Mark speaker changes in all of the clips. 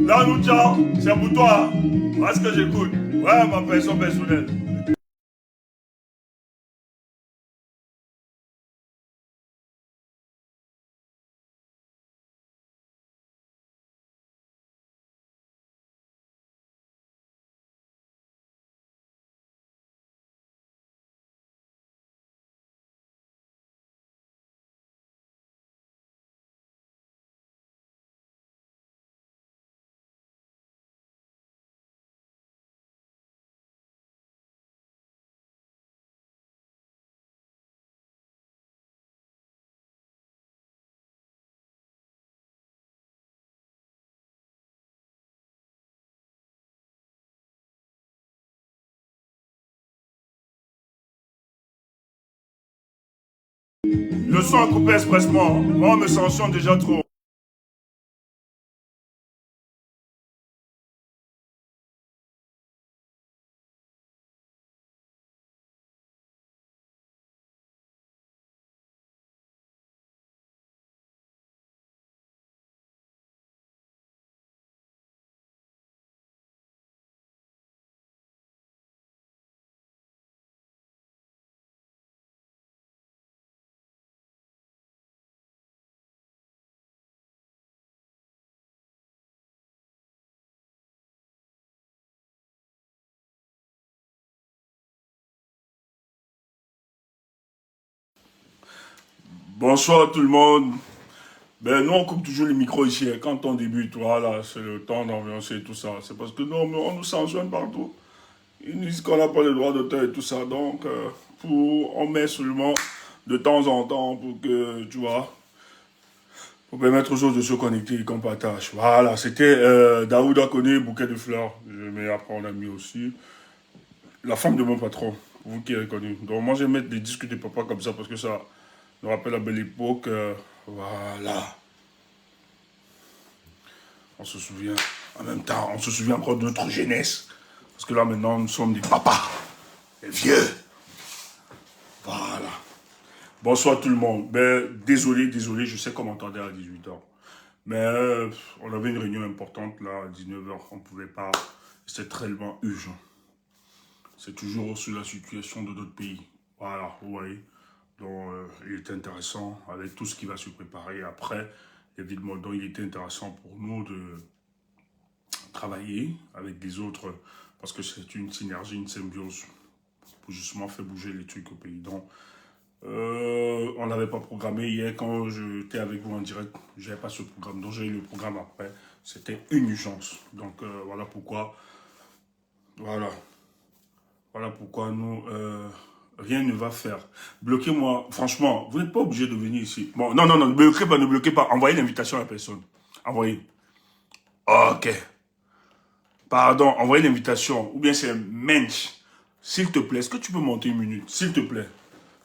Speaker 1: Là, nous, ciao, c'est pour toi. Parce que j'écoute. Ouais, ma personne personnelle. Le son a coupé expressement. Moi, on me sanctionne déjà trop. Bonsoir tout le monde. Ben, nous, on coupe toujours les micros ici. Quand on débute, voilà, c'est le temps d'ambiancer et tout ça. C'est parce que nous, on nous sanctionne partout. Ils nous disent qu'on n'a pas le droit d'auteur et tout ça. Donc, on met seulement de temps en temps pour que, tu vois, pour permettre aux autres de se connecter et qu'on partage. Voilà, c'était Daouda Koné, bouquet de fleurs. Mais après, on a mis aussi la femme de mon patron, pour vous qui avez connu. Donc, moi, je vais mettre des disques de papa comme ça parce que ça nous rappelle la belle époque. Voilà. On se souvient, en même temps, on se souvient encore de notre jeunesse. Parce que là, maintenant, nous sommes des papas, des vieux. Voilà. Bonsoir tout le monde. Ben, désolé, je sais qu'on m'entendait à 18h. Mais on avait une réunion importante là à 19h. On ne pouvait pas. C'était tellement urgent. C'est toujours sur la situation de notre pays. Voilà, vous voyez. Donc, il est intéressant avec tout ce qui va se préparer après. Évidemment, donc, il était intéressant pour nous de travailler avec des autres parce que c'est une synergie, une symbiose pour justement faire bouger les trucs au pays. Donc, on n'avait pas programmé hier quand j'étais avec vous en direct, j'avais pas ce programme. Donc, j'ai eu le programme après. C'était une urgence. Donc, voilà pourquoi. Voilà. Voilà pourquoi nous, rien ne va faire. Bloquez-moi. Franchement, vous n'êtes pas obligé de venir ici. Bon, non, ne bloquez pas, ne bloquez pas. Envoyez l'invitation à la personne. Envoyez. Ok. Pardon, envoyez l'invitation. Ou bien c'est un mensch. S'il te plaît, est-ce que tu peux monter une minute? S'il te plaît.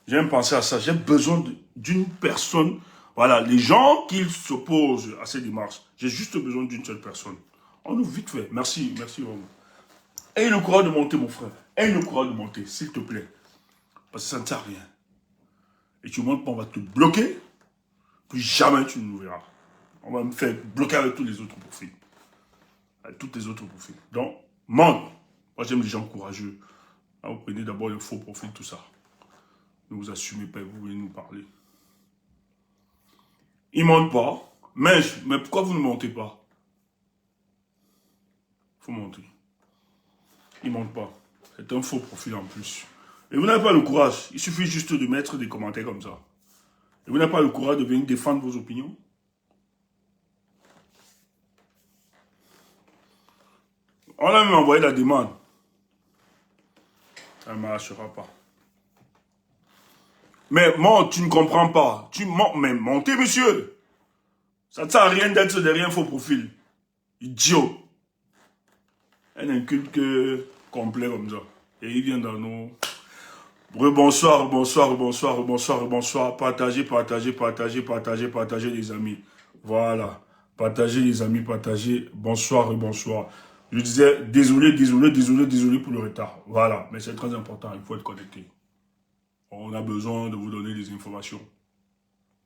Speaker 1: J'aime penser à ça. J'ai besoin d'une personne. Voilà, les gens qui s'opposent à ces démarches, j'ai juste besoin d'une seule personne. On nous vite fait. Merci, merci vraiment. Aie le courage de monter, mon frère. Aie le courage de monter, s'il te plaît. Parce que ça ne sert à rien. Et tu montes pas, on va te bloquer. Plus jamais tu ne nous verras. On va me faire bloquer avec tous les autres profils. Avec tous les autres profils. Donc, monte. Moi, j'aime les gens courageux. Là, vous prenez d'abord le faux profil, tout ça. Ne vous assumez pas, vous venez nous parler. Ils ne montent pas. Mais pourquoi vous ne montez pas? Il faut monter. Ils ne montent pas. C'est un faux profil en plus. Et vous n'avez pas le courage. Il suffit juste de mettre des commentaires comme ça. Et vous n'avez pas le courage de venir défendre vos opinions. On a même envoyé la demande. Ça ne marchera pas. Mais monte, tu ne comprends pas. Tu montes, mais montez, monsieur. Ça ne sert à rien d'être derrière un faux profil. Idiot. Un inculte complet comme ça. Et il vient dans nous. Bonsoir, bonsoir. Partagez les amis. Voilà. Partagez les amis, partagez. Bonsoir. Je disais, désolé pour le retard. Voilà. Mais c'est très important, il faut être connecté. On a besoin de vous donner des informations.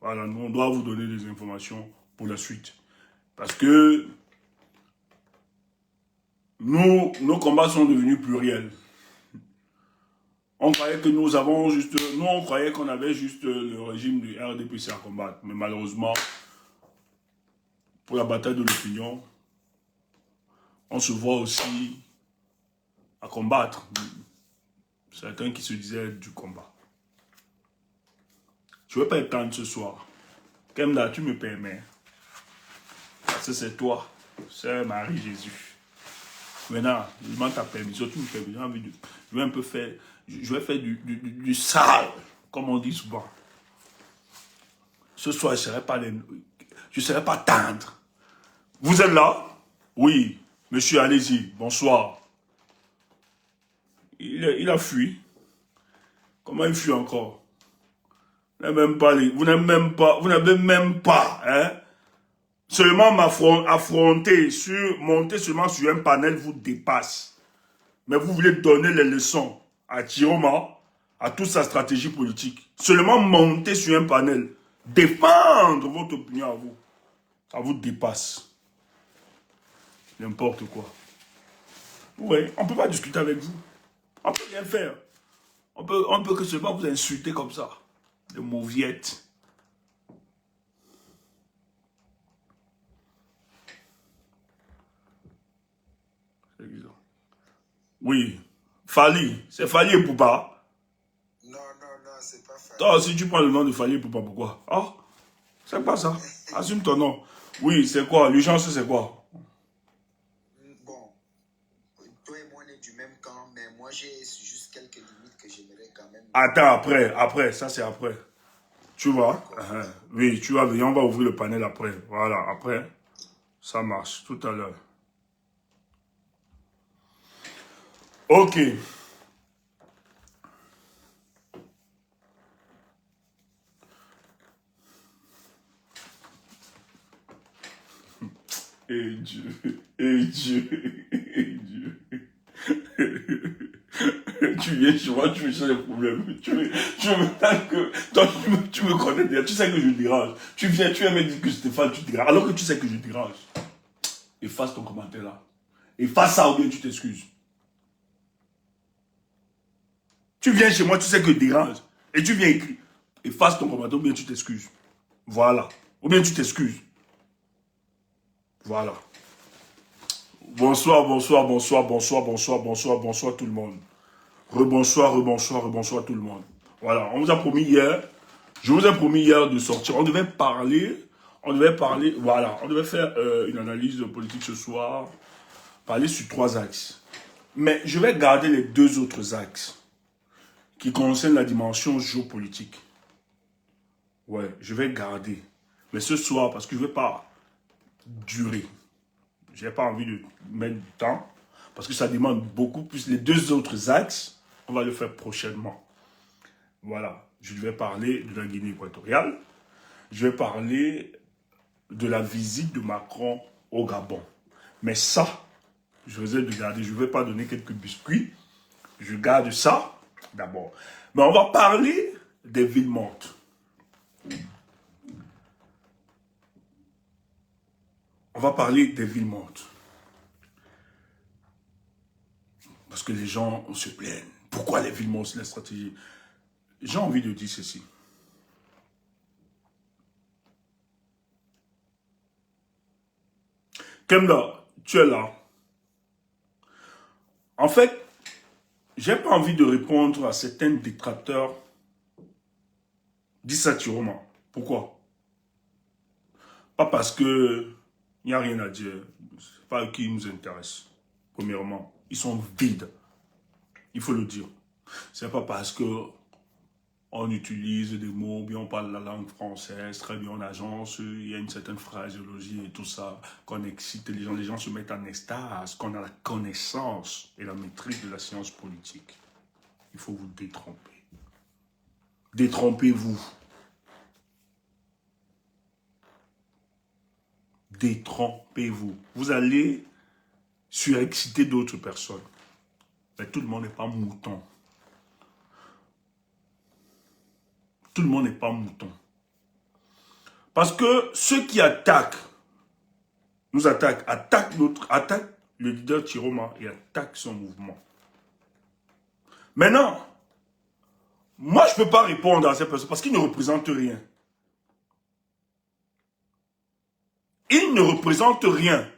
Speaker 1: Voilà, nous, on doit vous donner des informations pour la suite. Parce que nos combats sont devenus pluriels. On croyait que nous avons juste... Nous, on croyait qu'on avait juste le régime du RDPC à combattre. Mais malheureusement, pour la bataille de l'opinion, on se voit aussi à combattre. Certains qui se disaient du combat. Je ne vais pas étendre ce soir. Kemda, tu me permets. Parce que c'est toi, c'est Marie-Jésus. Maintenant, je demande ta permission, tu me permets. J'ai envie de... Je vais un peu faire... Je vais faire du sale, comme on dit souvent. Ce soir, je ne serai pas tendre. Vous êtes là? Oui. Monsieur, allez-y. Bonsoir. Il a fui. Comment il fuit encore? Vous n'avez même pas, hein? Seulement monter seulement sur un panel vous dépasse. Mais vous voulez donner les leçons à Chioma, à toute sa stratégie politique. Seulement monter sur un panel, défendre votre opinion à vous, ça vous dépasse. N'importe quoi. Oui, on ne peut pas discuter avec vous. On ne peut rien faire. On peut que seulement vous insulter comme ça. De mauviettes. Oui. Fali. C'est Fali et Poupa.
Speaker 2: Non, c'est pas Fali.
Speaker 1: Toi aussi, tu prends le nom de Fali et Poupa, pourquoi? Ah, c'est pas ça. Assume ton nom. Oui, c'est quoi? L'urgence, c'est quoi?
Speaker 2: Bon, toi et moi, on est du même camp, mais moi, j'ai juste quelques limites que j'aimerais quand même...
Speaker 1: Attends, après, ça c'est après. Tu vois? Oui, tu vas venir, on va ouvrir le panel après. Voilà, après, ça marche, tout à l'heure. Ok. Et Dieu, et Dieu, et Dieu. Tu viens chez moi, tu me cherches des problèmes. Tu me connais déjà, tu sais que je dérange. Tu viens me dire que Stéphane, tu déranges, alors que tu sais que je dérange. Efface ton commentaire là. Efface ça ou bien tu t'excuses. Tu viens chez moi, tu sais que je dérange. Et tu viens écrire. Efface ton commentaire ou bien tu t'excuses. Voilà. Ou bien tu t'excuses. Voilà. Bonsoir tout le monde. Rebonsoir tout le monde. Voilà, on vous a promis hier, je vous ai promis hier de sortir. On devait parler, voilà, on devait faire une analyse politique ce soir, parler sur 3 axes. Mais je vais garder les 2 autres axes qui concernent la dimension géopolitique. Ouais, je vais garder. Mais ce soir, parce que je ne vais pas durer. Je n'ai pas envie de mettre du temps, parce que ça demande beaucoup plus. Les 2 autres axes, on va le faire prochainement. Voilà, je vais parler de la Guinée équatoriale. Je vais parler de la visite de Macron au Gabon. Mais ça, je vais de garder. Je ne vais pas donner quelques biscuits. Je garde ça d'abord. Mais on va parler des villes mortes. On va parler des villes mortes. Parce que les gens se plaignent. Pourquoi les villes mortes, c'est la stratégie? J'ai envie de dire ceci. Kemda, tu es là. En fait, j'ai pas envie de répondre à certains détracteurs dissaturement. Pourquoi? Pas parce que il n'y a rien à dire. C'est pas qui nous intéresse. Premièrement, ils sont vides. Il faut le dire. C'est pas parce que on utilise des mots, bien on parle la langue française, très bien on agence, il y a une certaine phraséologie et tout ça, qu'on excite les gens se mettent en extase, qu'on a la connaissance et la maîtrise de la science politique. Il faut vous détromper. Détrompez-vous. Détrompez-vous. Vous allez surexciter d'autres personnes. Mais tout le monde n'est pas mouton. Tout le monde n'est pas mouton. Parce que ceux qui attaquent, nous attaquent le leader Chiroma et attaque son mouvement. Maintenant, moi je ne peux pas répondre à ces personnes parce qu'ils ne représentent rien. Ils ne représentent rien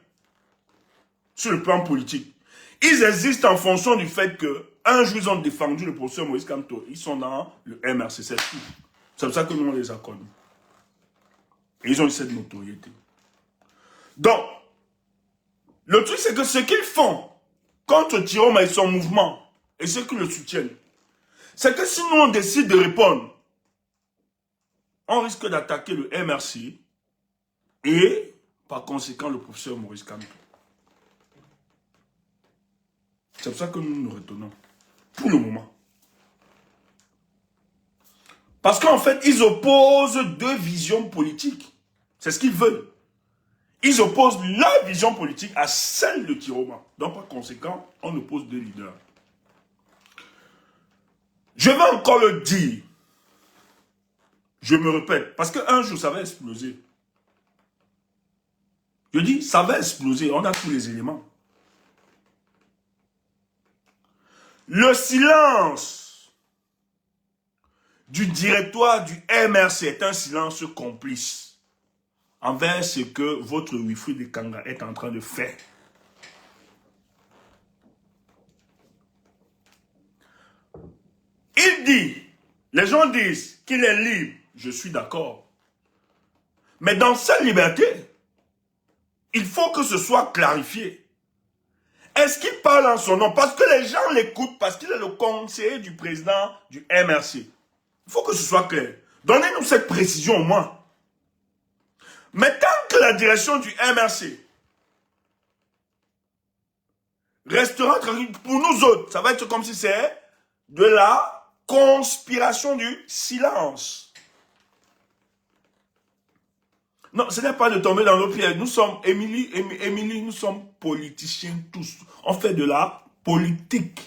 Speaker 1: sur le plan politique. Ils existent en fonction du fait qu'un jour ils ont défendu le professeur Maurice Kamto. Ils sont dans le MRC, c'est tout. C'est pour ça que nous on les a connus. Et ils ont eu cette notoriété. Donc, le truc c'est que ce qu'ils font contre Chiroma et son mouvement, et ceux qui le soutiennent, c'est que si nous on décide de répondre, on risque d'attaquer le MRC et par conséquent le professeur Maurice Kamto. C'est pour ça que nous nous retenons. Pour le moment. Parce qu'en fait, ils opposent deux visions politiques. C'est ce qu'ils veulent. Ils opposent leur vision politique à celle de Chiroma. Donc par conséquent, on oppose deux leaders. Je vais encore le dire. Je me répète. Parce qu'un jour, ça va exploser. Je dis, ça va exploser. On a tous les éléments. Le silence du directoire du MRC est un silence complice envers ce que votre Wilfried Kanga est en train de faire. Il dit, les gens disent qu'il est libre, je suis d'accord. Mais dans cette liberté, il faut que ce soit clarifié. Est-ce qu'il parle en son nom? Parce que les gens l'écoutent, parce qu'il est le conseiller du président du MRC. Il faut que ce soit clair. Donnez-nous cette précision au moins. Mais tant que la direction du MRC restera tranquille, pour nous autres, ça va être comme si c'est de la conspiration du silence. Non, ce n'est pas de tomber dans le piège. Nous sommes, Émilie, nous sommes politiciens tous. On fait de la politique.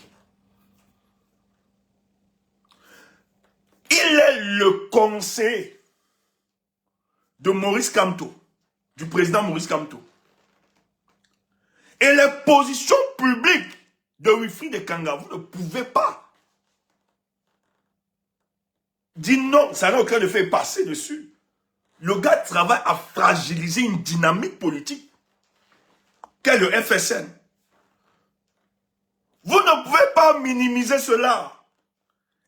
Speaker 1: Il est le conseiller de Maurice Kamto, du président Maurice Kamto. Et les positions publiques de Wilfried Kanga, vous ne pouvez pas dire non, ça n'a aucun effet passer dessus. Le gars travaille à fragiliser une dynamique politique qu'est le FSN. Vous ne pouvez pas minimiser cela.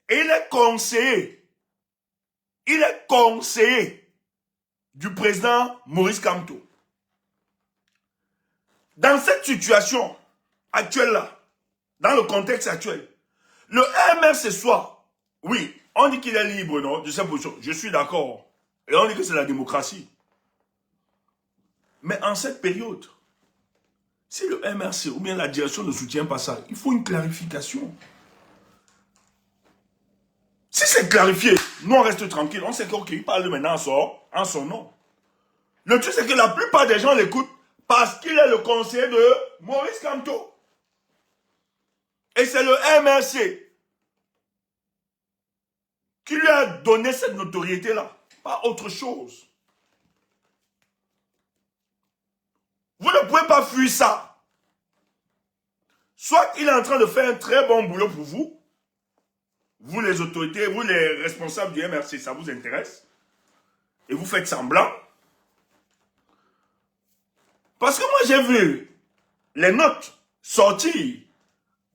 Speaker 1: Et il est conseiller. Il est conseiller du président Maurice Kamto. Dans cette situation actuelle-là, dans le contexte actuel, le MRC soit, oui, on dit qu'il est libre, non, de sa position. Je suis d'accord. Et on dit que c'est la démocratie. Mais en cette période, si le MRC ou bien la direction ne soutient pas ça, il faut une clarification. Si c'est clarifié, nous on reste tranquille, on sait qu'il parle maintenant en son nom. Le truc c'est que la plupart des gens l'écoutent parce qu'il est le conseiller de Maurice Kamto. Et c'est le MRC qui lui a donné cette notoriété-là. Pas autre chose. Vous ne pouvez pas fuir ça. Soit il est en train de faire un très bon boulot pour vous, vous les autorités, vous les responsables du MRC, ça vous intéresse, et vous faites semblant. Parce que moi j'ai vu les notes sortir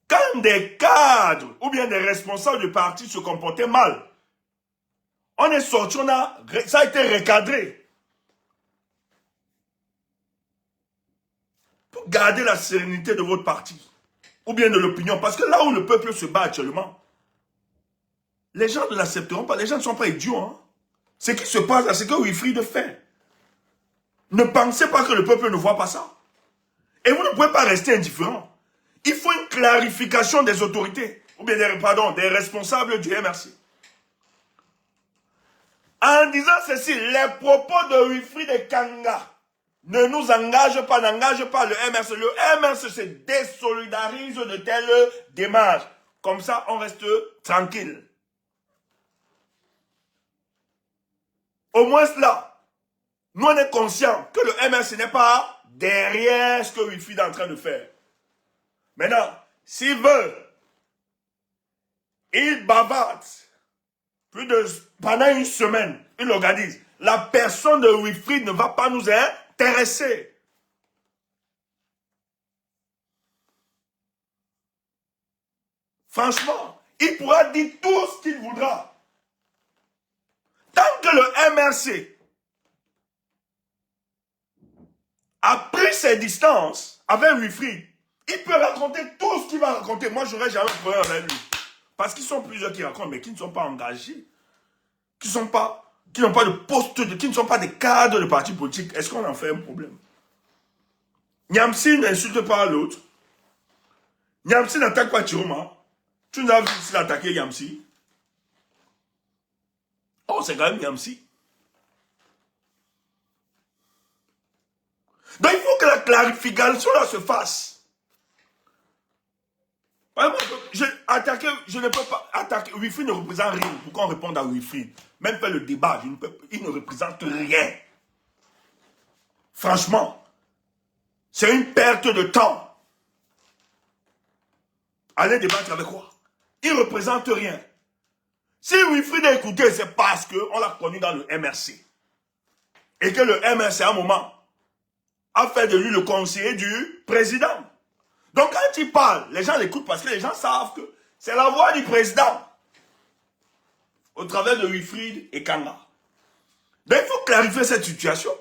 Speaker 1: quand des cadres ou bien des responsables du parti se comportaient mal. On est sorti, ça a été recadré. Pour garder la sérénité de votre parti. Ou bien de l'opinion. Parce que là où le peuple se bat actuellement, les gens ne l'accepteront pas. Les gens ne sont pas idiots. Hein. Ce qui se passe là, c'est que Wilfried fait. Ne pensez pas que le peuple ne voit pas ça. Et vous ne pouvez pas rester indifférent. Il faut une clarification des autorités. Ou bien des responsables du MRC. En disant ceci, les propos de Wilfried Kanga ne nous engagent pas, n'engagent pas le MRC. Le MRC se désolidarise de telles démarches. Comme ça, on reste tranquille. Au moins là, nous on est conscients que le MRC n'est pas derrière ce que Wilfried est en train de faire. Maintenant, s'il veut, il bavarde pendant une semaine, il organise. La personne de Wilfried ne va pas nous intéresser. Franchement, il pourra dire tout ce qu'il voudra. Tant que le MRC a pris ses distances avec Wilfried, il peut raconter tout ce qu'il va raconter. Moi, je n'aurais jamais de problème avec lui. Parce qu'ils sont plusieurs qui racontent, mais qui ne sont pas engagés. Qui n'ont pas de poste, qui ne sont pas des cadres de partis politiques. Est-ce qu'on en fait un problème? Niamsi n'insulte pas l'autre. Niamsi n'attaque pas Chiroma. Tu nous as vu s'il a attaqué Niamsi. Oh, c'est quand même Niamsi. Donc il faut que la clarification là se fasse. Je ne peux pas attaquer. Wilfried ne représente rien. Pourquoi on répond à Wilfried? Même faire le débat, il ne représente rien. Franchement, c'est une perte de temps. Aller débattre avec quoi? Il ne représente rien. Si Wilfried a écouté, c'est parce qu'on l'a connu dans le MRC. Et que le MRC, à un moment, a fait de lui le conseiller du président. Donc quand il parle, les gens l'écoutent parce que les gens savent que c'est la voix du président. Au travers de Wilfried et Kanga. Donc il faut clarifier cette situation.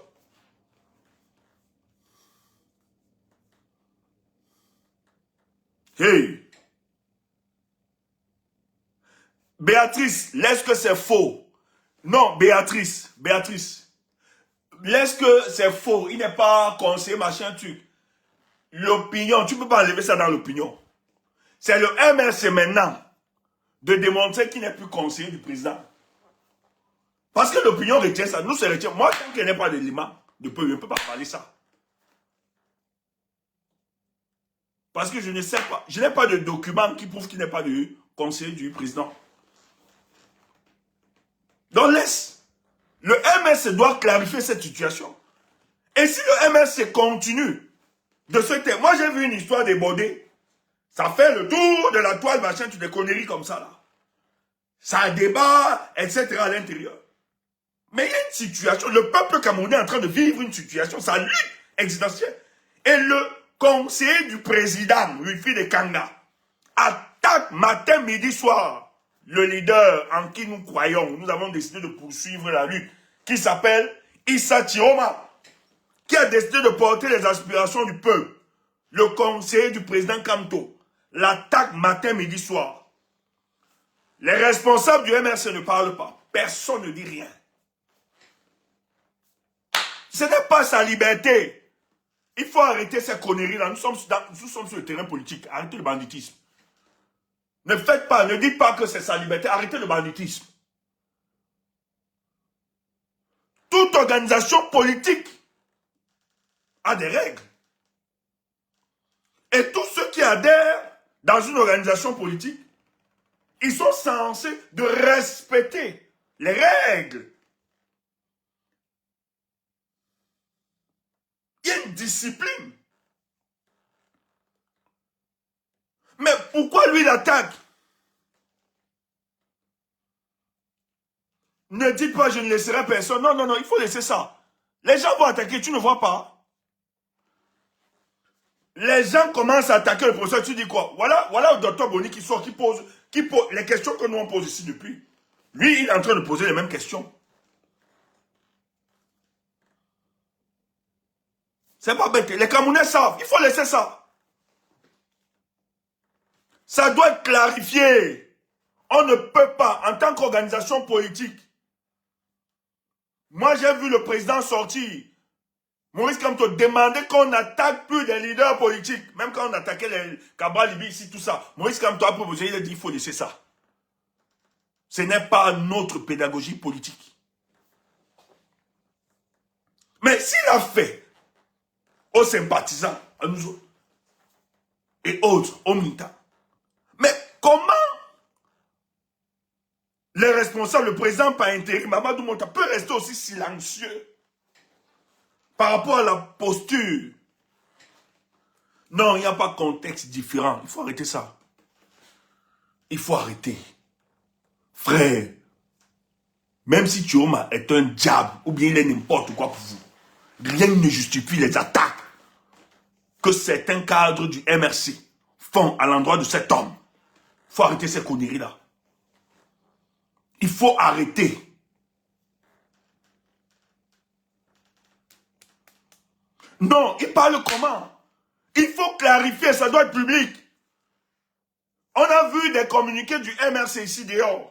Speaker 1: Hey! Béatrice, laisse que c'est faux. Non, Béatrice. Laisse que c'est faux. Il n'est pas conseiller, machin, truc. L'opinion, tu ne peux pas enlever ça dans l'opinion. C'est le MRC maintenant de démontrer qu'il n'est plus conseiller du président. Parce que l'opinion retient ça. Nous, c'est retient. Moi, tant qu'il n'y a pas d'élément, je ne peux pas parler ça. Parce que je ne sais pas. Je n'ai pas de document qui prouve qu'il n'est pas de conseiller du président. Donc laisse. Le MRC doit clarifier cette situation. Et si le MRC continue de se taire. Moi, j'ai vu une histoire débordée. Ça fait le tour de la toile, machin, tu des conneries comme ça, là. Ça débat, etc. à l'intérieur. Mais il y a une situation. Le peuple camerounais est en train de vivre une situation, sa lutte existentielle. Et le conseiller du président, Wilfried Kanga, attaque matin, midi, soir le leader en qui nous croyons. Nous avons décidé de poursuivre la lutte, qui s'appelle Issa Chiroma, qui a décidé de porter les aspirations du peuple. Le conseiller du président Kamto l'attaque matin, midi, soir. Les responsables du MRC ne parlent pas. Personne ne dit rien. Ce n'est pas sa liberté. Il faut arrêter ces conneries-là. Nous sommes sur le terrain politique. Arrêtez le banditisme. Ne faites pas, ne dites pas que c'est sa liberté. Arrêtez le banditisme. Toute organisation politique a des règles. Et tous ceux qui adhèrent dans une organisation politique, ils sont censés de respecter les règles. Il y a une discipline. Mais pourquoi lui l'attaque? Ne dites pas je ne laisserai personne. Non, non, non, il faut laisser ça. Les gens vont attaquer, tu ne vois pas. Les gens commencent à attaquer le professeur, tu dis quoi? Voilà le docteur Boni qui sort, qui pose les questions que nous on pose ici depuis. Lui, il est en train de poser les mêmes questions. C'est pas bête. Les Camerounais savent. Il faut laisser ça. Ça doit être clarifié. On ne peut pas, en tant qu'organisation politique. Moi, j'ai vu le président sortir. Maurice Kamto demandait qu'on n'attaque plus des leaders politiques. Même quand on attaquait les Cabral Libi ici, tout ça. Maurice Kamto a proposé, il a dit il faut laisser ça. Ce n'est pas notre pédagogie politique. Mais s'il a fait aux sympathisants, à nous autres, et autres, aux militants, mais comment les responsables, le président par intérim, Mamadou Monta, peut rester aussi silencieux par rapport à la posture Non, il n'y a pas de contexte différent. Il faut arrêter ça. Il faut arrêter. Frère, même si Chioma est un diable, ou bien il est n'importe quoi pour vous, rien ne justifie les attaques que certains cadres du MRC font à l'endroit de cet homme. Il faut arrêter ces conneries-là. Il faut arrêter. Non, il parle comment? Il faut clarifier, ça doit être public. On a vu des communiqués du MRC ici dehors.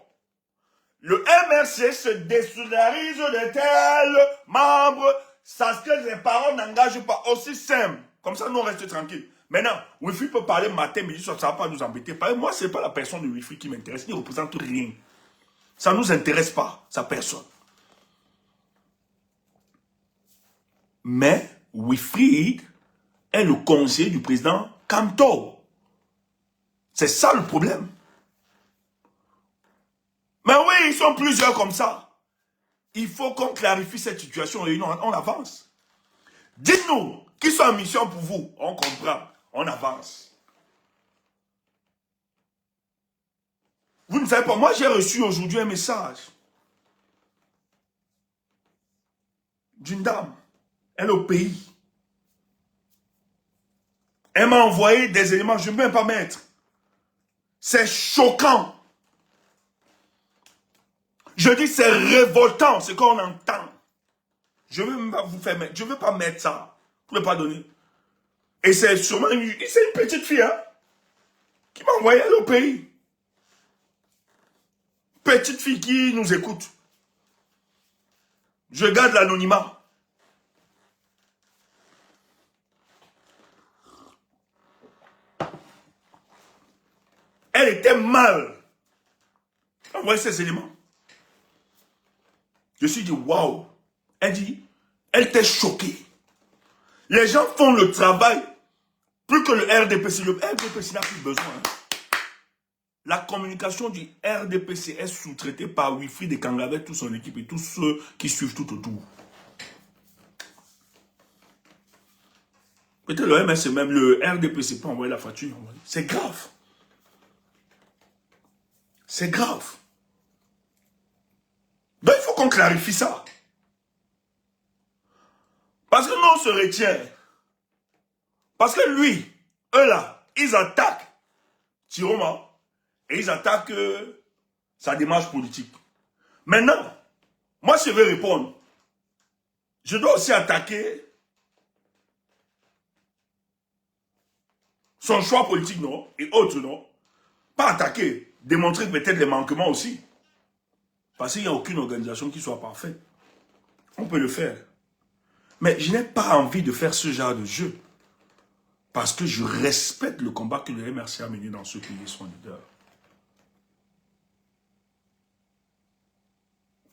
Speaker 1: Le MRC se désolidarise de tels membres, parce que les parents n'engagent pas, aussi simple. Comme ça, nous on reste tranquille. Maintenant, Wifi peut parler matin, midi, soir, ça ne va pas nous embêter. Moi, ce n'est pas la personne de Wifi qui m'intéresse, il ne représente rien. Ça ne nous intéresse pas, sa personne. Mais Wifi est le conseiller du président Kamto. C'est ça le problème. Mais oui, ils sont plusieurs comme ça. Il faut qu'on clarifie cette situation et on avance. Dites-nous qui sont en mission pour vous. On comprend, on avance. Vous ne savez pas, moi j'ai reçu aujourd'hui un message d'une dame. Elle est au pays. Elle m'a envoyé des éléments, je ne peux même pas mettre. C'est choquant. Je dis c'est révoltant ce qu'on entend. Je ne veux pas mettre ça. Pour ne pas donner. Et c'est sûrement une petite fille hein, qui m'a envoyé elle au pays. Petite fille qui nous écoute. Je garde l'anonymat. Elle était mal. Envoyez ces éléments. Je me suis dit, waouh. Elle dit, elle était choquée. Les gens font le travail plus que le RDPC. Le RDPC n'a plus besoin. Hein. La communication du RDPC est sous-traitée par Wifi de Kanga avec toute son équipe et tous ceux qui suivent tout autour. Peut-être le MS, même le RDPC peut envoyer la facture. C'est grave. C'est grave. Donc il faut qu'on clarifie ça. Parce que nous on se retient. Parce que lui, eux là, ils attaquent Tiroma et ils attaquent sa démarche politique. Maintenant, moi je vais répondre. Je dois aussi attaquer son choix politique, non? Et autres, non? Pas attaquer, démontrer peut-être les manquements aussi. Parce qu'il n'y a aucune organisation qui soit parfaite. On peut le faire. Mais je n'ai pas envie de faire ce genre de jeu. Parce que je respecte le combat que le MRC a mené dans ce pays, son leader.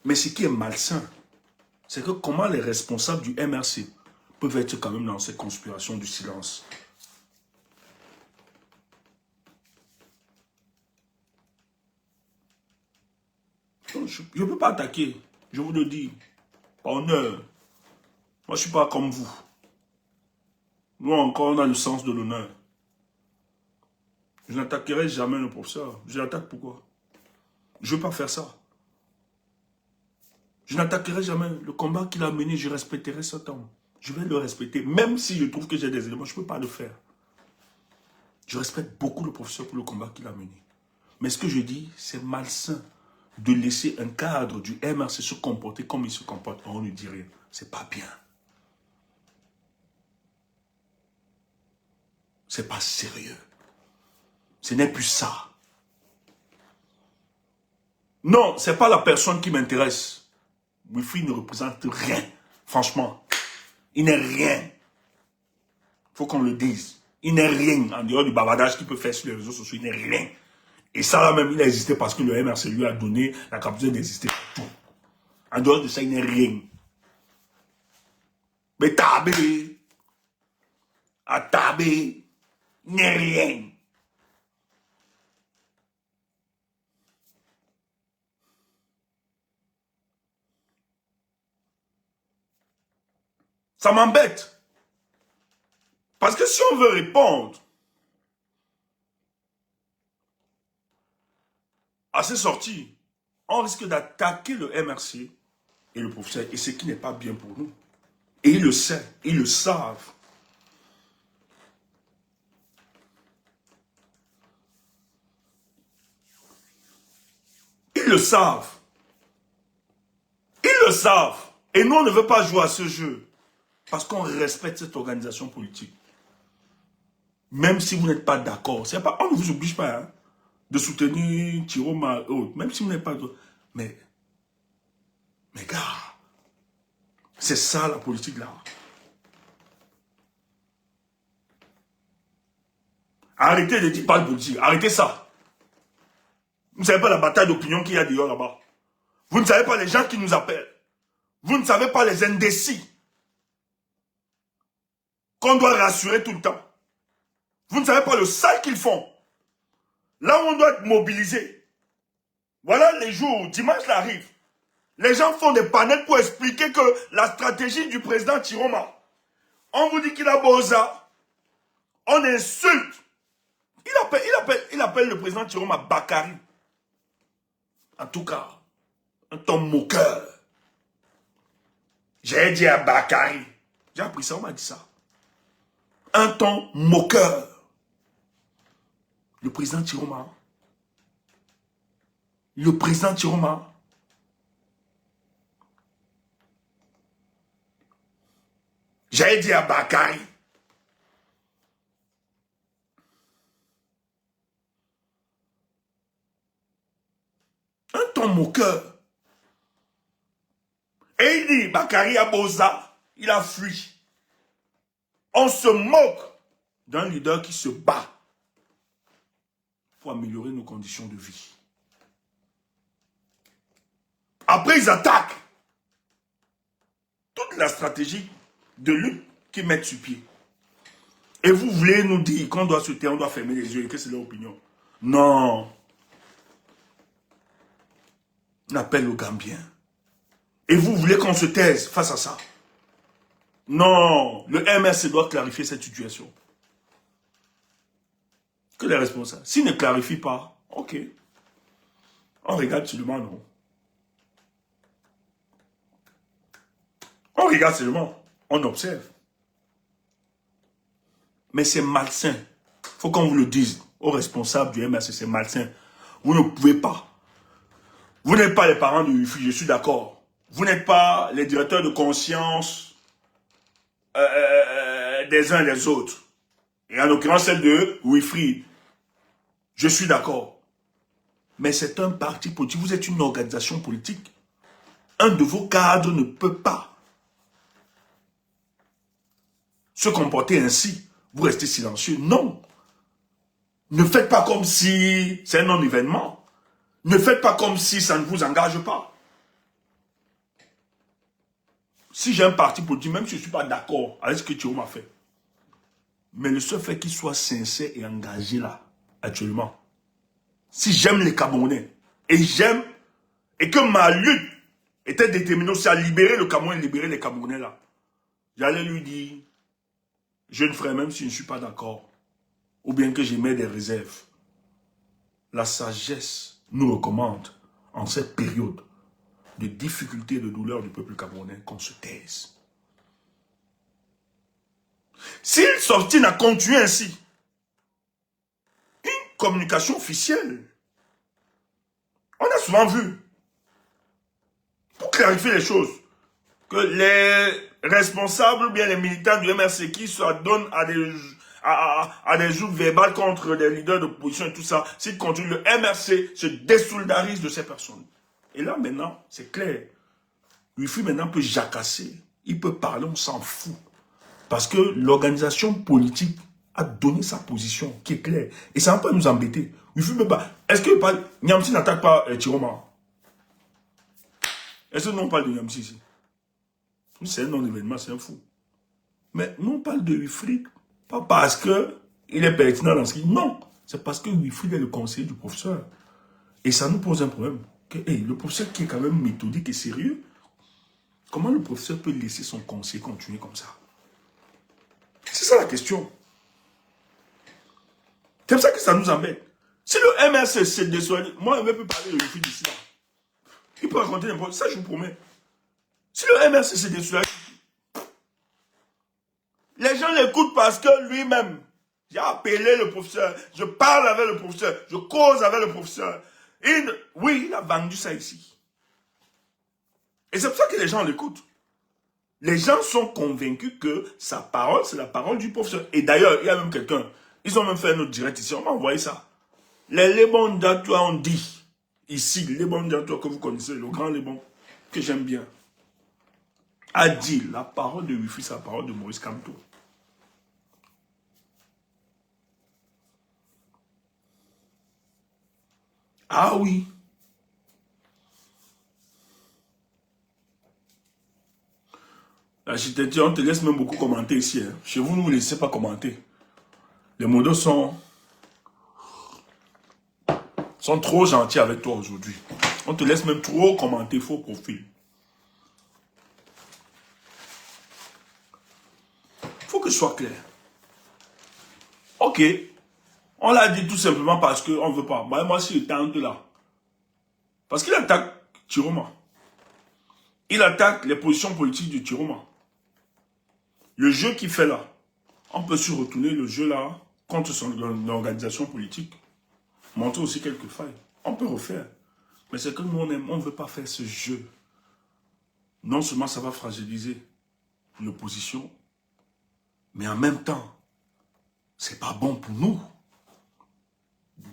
Speaker 1: Mais ce qui est malsain, c'est que comment les responsables du MRC peuvent être quand même dans cette conspiration du silence. Donc, je ne peux pas attaquer, je vous le dis, par honneur. Moi, je ne suis pas comme vous. Nous encore, on a le sens de l'honneur. Je n'attaquerai jamais le professeur. Je l'attaque pourquoi? Je ne veux pas faire ça. Je n'attaquerai jamais. Le combat qu'il a mené, je respecterai cet homme. Je vais le respecter. Même si je trouve que j'ai des éléments, je ne peux pas le faire. Je respecte beaucoup le professeur pour le combat qu'il a mené. Mais ce que je dis, c'est malsain de laisser un cadre du MRC se comporter comme il se comporte. On ne dit rien. C'est pas bien. C'est pas sérieux. Ce n'est plus ça. Non, ce n'est pas la personne qui m'intéresse. Wifi ne représente rien. Franchement, il n'est rien. Il faut qu'on le dise. Il n'est rien. En dehors du bavardage qu'il peut faire sur les réseaux sociaux, il n'est rien. Et ça là même, il a existé parce que le MRC lui a donné la capacité d'exister tout. En dehors de ça, il n'est rien. Mais tabé, à tabé, il n'est rien. Ça m'embête. Parce que si on veut répondre à ces sorties, on risque d'attaquer le MRC et le professeur, et ce qui n'est pas bien pour nous. Et ils le savent, ils le savent. Ils le savent. Ils le savent. Et nous, on ne veut pas jouer à ce jeu. Parce qu'on respecte cette organisation politique. Même si vous n'êtes pas d'accord. On ne vous oblige pas hein, de soutenir Chiroma et autres. Même si vous n'êtes pas d'accord. Mais gars, c'est ça la politique là. Arrêtez de dire pas de politique. Arrêtez ça. Vous ne savez pas la bataille d'opinion qu'il y a dehors là-bas. Vous ne savez pas les gens qui nous appellent. Vous ne savez pas les indécis qu'on doit rassurer tout le temps. Vous ne savez pas le sale qu'ils font. Là où on doit être mobilisé. Voilà les jours où dimanche arrive. Les gens font des panels pour expliquer que la stratégie du président Chiroma. On vous dit qu'il a Boza. On insulte. Il appelle le président Chiroma Bakary. En tout cas, un ton moqueur. J'ai dit à Bakary. J'ai appris ça, on m'a dit ça. Un ton moqueur. Le président Chiroma. Le président Chiroma. J'ai dit à Bakary. Un ton moqueur. Et il dit, Bakary Aboza, il a fui. On se moque d'un leader qui se bat pour améliorer nos conditions de vie. Après, ils attaquent toute la stratégie de lutte qu'ils mettent sur pied. Et vous voulez nous dire qu'on doit se taire, on doit fermer les yeux et que c'est leur opinion. Non. On appelle aux Gambiens. Et vous voulez qu'on se taise face à ça? Non. Le MRC doit clarifier cette situation. Que les responsables. S'ils ne clarifient pas, ok. On regarde seulement, non. On regarde seulement. On observe. Mais c'est malsain. Il faut qu'on vous le dise aux responsables du MRC, c'est malsain. Vous ne pouvez pas. Vous n'êtes pas les parents de Wifi, je suis d'accord. Vous n'êtes pas les directeurs de conscience des uns et des autres. Et en l'occurrence celle de Wifi. Je suis d'accord. Mais c'est un parti politique. Vous êtes une organisation politique. Un de vos cadres ne peut pas se comporter ainsi. Vous restez silencieux. Non. Ne faites pas comme si c'est un non-événement. Ne faites pas comme si ça ne vous engage pas. Si j'ai un parti politique, même si je ne suis pas d'accord avec ce que Chiroma a fait, mais le seul fait qu'il soit sincère et engagé là, actuellement, si j'aime les Camerounais, et j'aime, et que ma lutte était déterminée aussi à libérer le Cameroun et libérer les Camerounais là, j'allais lui dire, jeune frère, même si je ne suis pas d'accord, ou bien que j'émets des réserves, la sagesse nous recommande, en cette période de difficulté et de douleur du peuple camerounais, qu'on se taise. S'il s'obstine à continuer ainsi, une communication officielle, on a souvent vu, pour clarifier les choses, que les responsables ou bien les militants du MRC qui s'adonnent à des joutes verbales contre des leaders d'opposition et tout ça, s'ils continuent, le MRC se désolidarise de ces personnes. Et là, maintenant, c'est clair. Wifi, maintenant, peut jacasser. Il peut parler, on s'en fout. Parce que l'organisation politique a donné sa position, qui est claire. Et ça ne va pas nous embêter. Wifi peut pas. Est-ce que Nyamsi n'attaque pas Chiroma? Est-ce que nous on parle de Nyamsi ici? C'est un non-événement, c'est un fou. Mais nous on parle de Wifi, pas parce qu'il est pertinent dans ce qu'il dit. Non, c'est parce que Wifi est le conseiller du professeur. Et ça nous pose un problème. Le professeur qui est quand même méthodique et sérieux, comment le professeur peut laisser son conseiller continuer comme ça? C'est ça la question. C'est pour ça que ça nous embête. Si le MRC s'est désolé, moi, je ne vais plus parler de Rufus d'ici là. Il peut raconter n'importe quoi, ça je vous promets. Si le MRC s'est désolé, les gens l'écoutent parce que lui-même, j'ai appelé le professeur, je parle avec le professeur, je cause avec le professeur. Oui, il a vendu ça ici. Et c'est pour ça que les gens l'écoutent. Les gens sont convaincus que sa parole, c'est la parole du professeur. Et d'ailleurs, il y a même quelqu'un, ils ont même fait un autre direct ici, on m'a envoyé ça. Les Lebon d'Atoua ont dit, ici, les Lebon d'Atoua que vous connaissez, le grand Lebon, que j'aime bien, a dit, la parole de Rufus, c'est la parole de Maurice Kamto. Ah oui. L'architecture, on te laisse même beaucoup commenter ici. Hein. Chez vous, ne vous laissez pas commenter. Les modos sont trop gentils avec toi aujourd'hui. On te laisse même trop commenter faux profil. Il faut que ce soit clair. Ok. On l'a dit tout simplement parce qu'on ne veut pas. Moi, je suis tente là. Parce qu'il attaque Chiroma. Il attaque les positions politiques du Chiroma. Le jeu qu'il fait là, on peut se retourner le jeu là contre son organisation politique. Montrer aussi quelques failles. On peut refaire. Mais c'est que nous, on ne veut pas faire ce jeu. Non seulement ça va fragiliser l'opposition, mais en même temps, c'est pas bon pour nous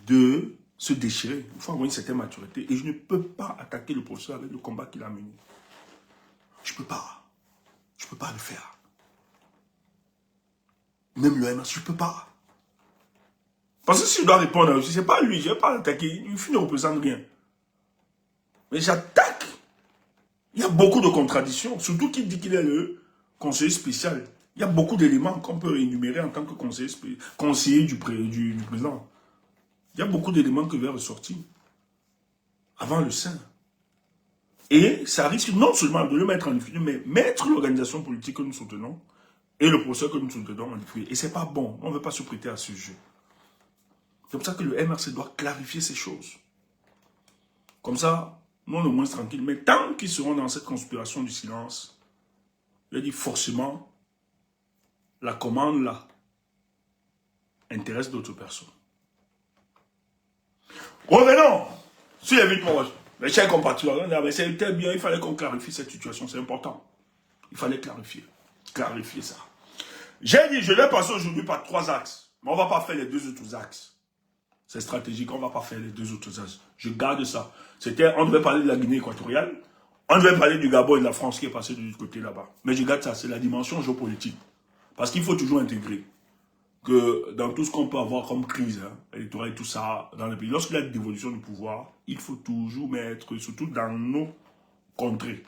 Speaker 1: de se déchirer. Il faut avoir une certaine maturité. Et je ne peux pas attaquer le professeur avec le combat qu'il a mené. Je ne peux pas. Je ne peux pas le faire. Même le MS, je ne peux pas. Parce que si je dois répondre à lui, ce n'est pas lui, je ne vais pas l'attaquer. Il ne représente rien. Mais j'attaque. Il y a beaucoup de contradictions. Surtout qu'il dit qu'il est le conseiller spécial. Il y a beaucoup d'éléments qu'on peut énumérer en tant que conseiller du président. Il y a beaucoup d'éléments qui vont ressortir avant le sein. Et ça risque non seulement de le mettre en difficulté, mais mettre l'organisation politique que nous soutenons et le procès que nous soutenons en difficulté. Et ce n'est pas bon. On ne veut pas se prêter à ce jeu. C'est pour ça que le MRC doit clarifier ces choses. Comme ça, nous, on est moins tranquille. Mais tant qu'ils seront dans cette conspiration du silence, je dis forcément, la commande là intéresse d'autres personnes. Revenons sur l'évitement. Mes chers compatriotes, c'était bien, il fallait qu'on clarifie cette situation, c'est important. Il fallait clarifier ça. J'ai dit, je vais passer aujourd'hui par 3 axes, mais on ne va pas faire les 2 autres axes. C'est stratégique, on ne va pas faire les 2 autres axes. Je garde ça. On devait parler de la Guinée équatoriale, on devait parler du Gabon et de la France qui est passé de l'autre côté là-bas. Mais je garde ça, c'est la dimension géopolitique. Parce qu'il faut toujours intégrer que dans tout ce qu'on peut avoir comme crise électorale et tout ça, dans le pays, lorsqu'il y a une dévolution du pouvoir, il faut toujours mettre, surtout dans nos contrées,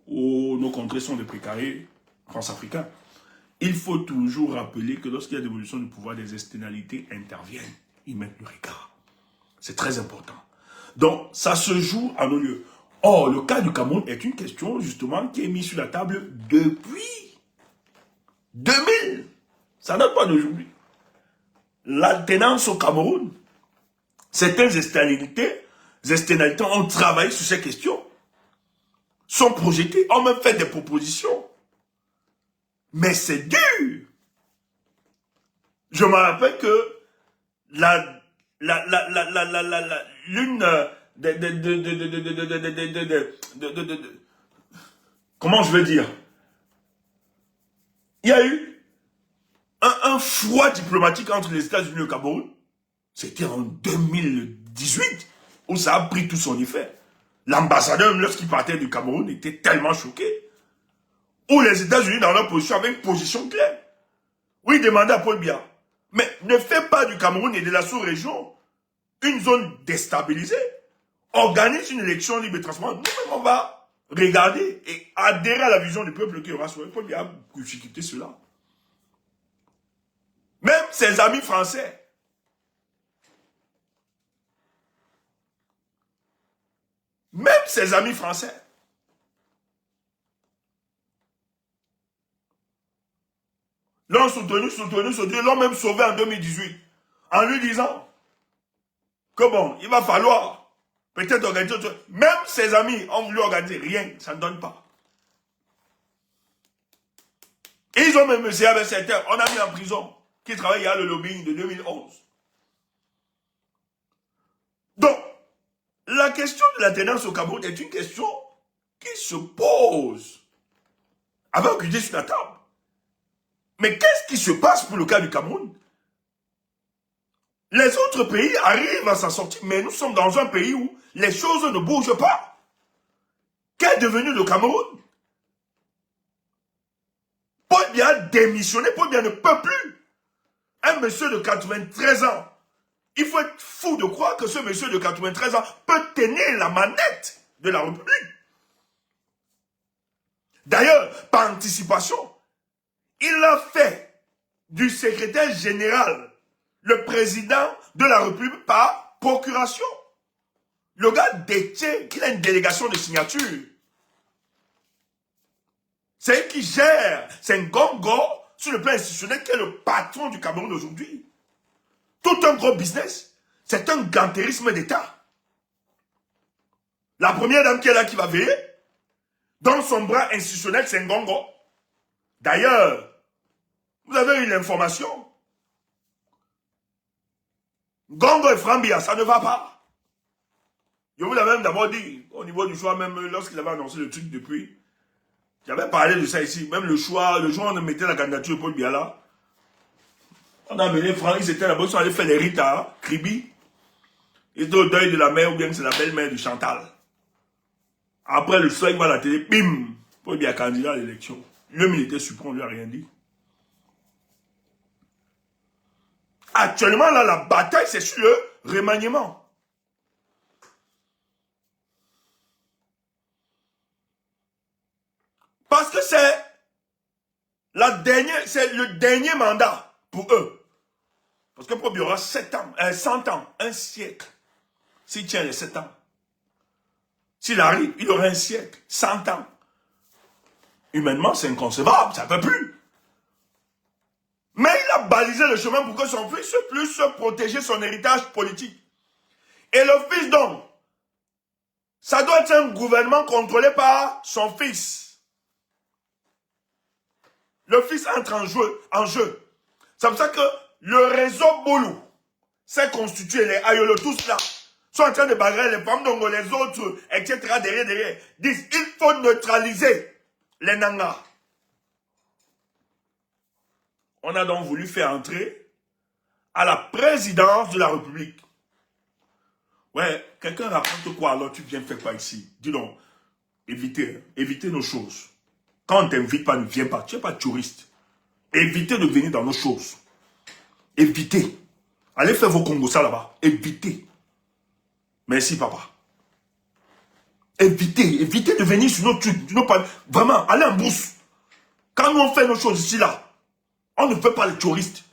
Speaker 1: où nos contrées sont des précarés france-africains, il faut toujours rappeler que lorsqu'il y a dévolution du pouvoir, des externalités interviennent. Ils mettent le regard. C'est très important. Donc, ça se joue à nos lieux. Or, le cas du Cameroun est une question, justement, qui est mise sur la table depuis 2000. Ça ne date pas d'aujourd'hui. L'alternance au Cameroun, certaines externalités ont travaillé sur ces questions, sont projetées, ont même fait des propositions. Mais c'est dur. Je me rappelle que l'une comment je vais dire, il y a eu un froid diplomatique entre les États-Unis et le Cameroun. C'était en 2018 où ça a pris tout son effet. L'ambassadeur, lorsqu'il partait du Cameroun, était tellement choqué. Où les États-Unis, dans leur position, avaient une position claire. Où ils demandaient à Paul Biya, mais ne fais pas du Cameroun et de la sous-région une zone déstabilisée. Organise une élection libre et transparente. Nous-mêmes, on va regarder et adhérer à la vision du peuple qui aura sauvé. Paul Biya a difficulté cela. Même ses amis français. Même ses amis français. L'ont soutenu, l'ont même sauvé en 2018. en lui disant que bon, il va falloir peut-être organiser autre chose. Même ses amis ont voulu organiser, rien, ça ne donne pas. Et ils ont même essayé avec certains, on a mis en prison, qui travaillait à le lobbying de 2011. Donc, la question de la tendance au Cameroun est une question qui se pose avec une idée sur la table. Mais qu'est-ce qui se passe pour le cas du Cameroun? Les autres pays arrivent à s'en sortir, mais nous sommes dans un pays où les choses ne bougent pas. Qu'est devenu le Cameroun? Paul Biya a démissionné, Paul Biya ne peut plus. Un monsieur de 93 ans, il faut être fou de croire que ce monsieur de 93 ans peut tenir la manette de la République. D'ailleurs, par anticipation, il a fait du secrétaire général le président de la République par procuration. Le gars détient qu'il a une délégation de signature. C'est lui qui gère, c'est un gongo sur le plan institutionnel qui est le patron du Cameroun aujourd'hui. Tout un gros business, c'est un gantérisme d'État. La première dame qui est là, qui va veiller, dans son bras institutionnel, c'est un gongo. D'ailleurs, vous avez eu l'information. Gongo et Frambia, ça ne va pas. Je vous l'avais même d'abord dit, au niveau du choix, même lorsqu'il avait annoncé le truc depuis, j'avais parlé de ça ici, même le choix, le jour où on mettait la candidature de Paul Biya là, on a amené Franck, ils étaient là-bas, ils sont allés faire les rites à Kribi. Ils étaient au deuil de la mère, ou bien c'est la belle-mère de Chantal. Après le soir, il va à la télé, bim, Paul Biya candidat à l'élection. Le militaire suprême, on lui a rien dit. Actuellement, là, la bataille, c'est sur le remaniement. Parce que c'est le dernier mandat pour eux. Parce que Paul Biya aura 7 ans, 100 ans, un siècle. S'il tient les 7 ans. S'il arrive, il aura un siècle, 100 ans. Humainement, c'est inconcevable, ça ne peut plus. Mais il a balisé le chemin pour que son fils puisse protéger son héritage politique. Et le fils d'homme, ça doit être un gouvernement contrôlé par son fils. Le fils entre en jeu. C'est pour ça que le réseau Boulou s'est constitué, les aïolos tous là, sont en train de bagarrer les femmes, donc les autres, etc. derrière, disent il faut neutraliser les Nangas. On a donc voulu faire entrer à la présidence de la République. Ouais, quelqu'un raconte quoi, alors tu viens faire quoi ici? Dis donc, évitez nos choses. Quand on ne t'invite pas, ne viens pas. Tu n'es pas touriste. Évitez de venir dans nos choses. Évitez. Allez faire vos Congossas là-bas. Évitez. Merci, papa. Évitez de venir sur nos trucs. Vraiment, allez en bourse. Quand nous on fait nos choses ici, là, on ne fait pas les touristes.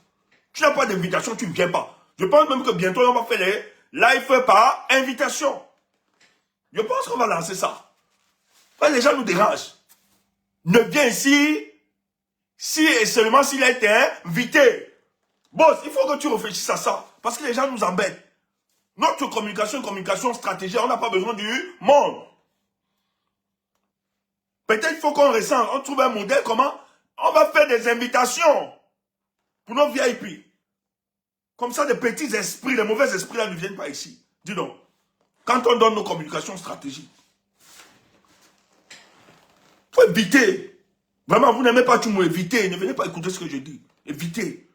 Speaker 1: Tu n'as pas d'invitation, tu ne viens pas. Je pense même que bientôt, on va faire les live par invitation. Je pense qu'on va lancer ça. Parce que les gens nous dérangent. Ne viens ici, si et seulement s'il a été invité. Boss, il faut que tu réfléchisses à ça. Parce que les gens nous embêtent. Notre communication stratégique, on n'a pas besoin du monde. Peut-être il faut qu'on ressente, on trouve un modèle, comment on va faire des invitations pour nos VIP. Comme ça, des petits esprits, les mauvais esprits là ne viennent pas ici. Dis donc, quand on donne nos communications stratégiques, il faut éviter. Vraiment, vous n'aimez pas tout le monde, évitez. Ne venez pas écouter ce que je dis. Évitez.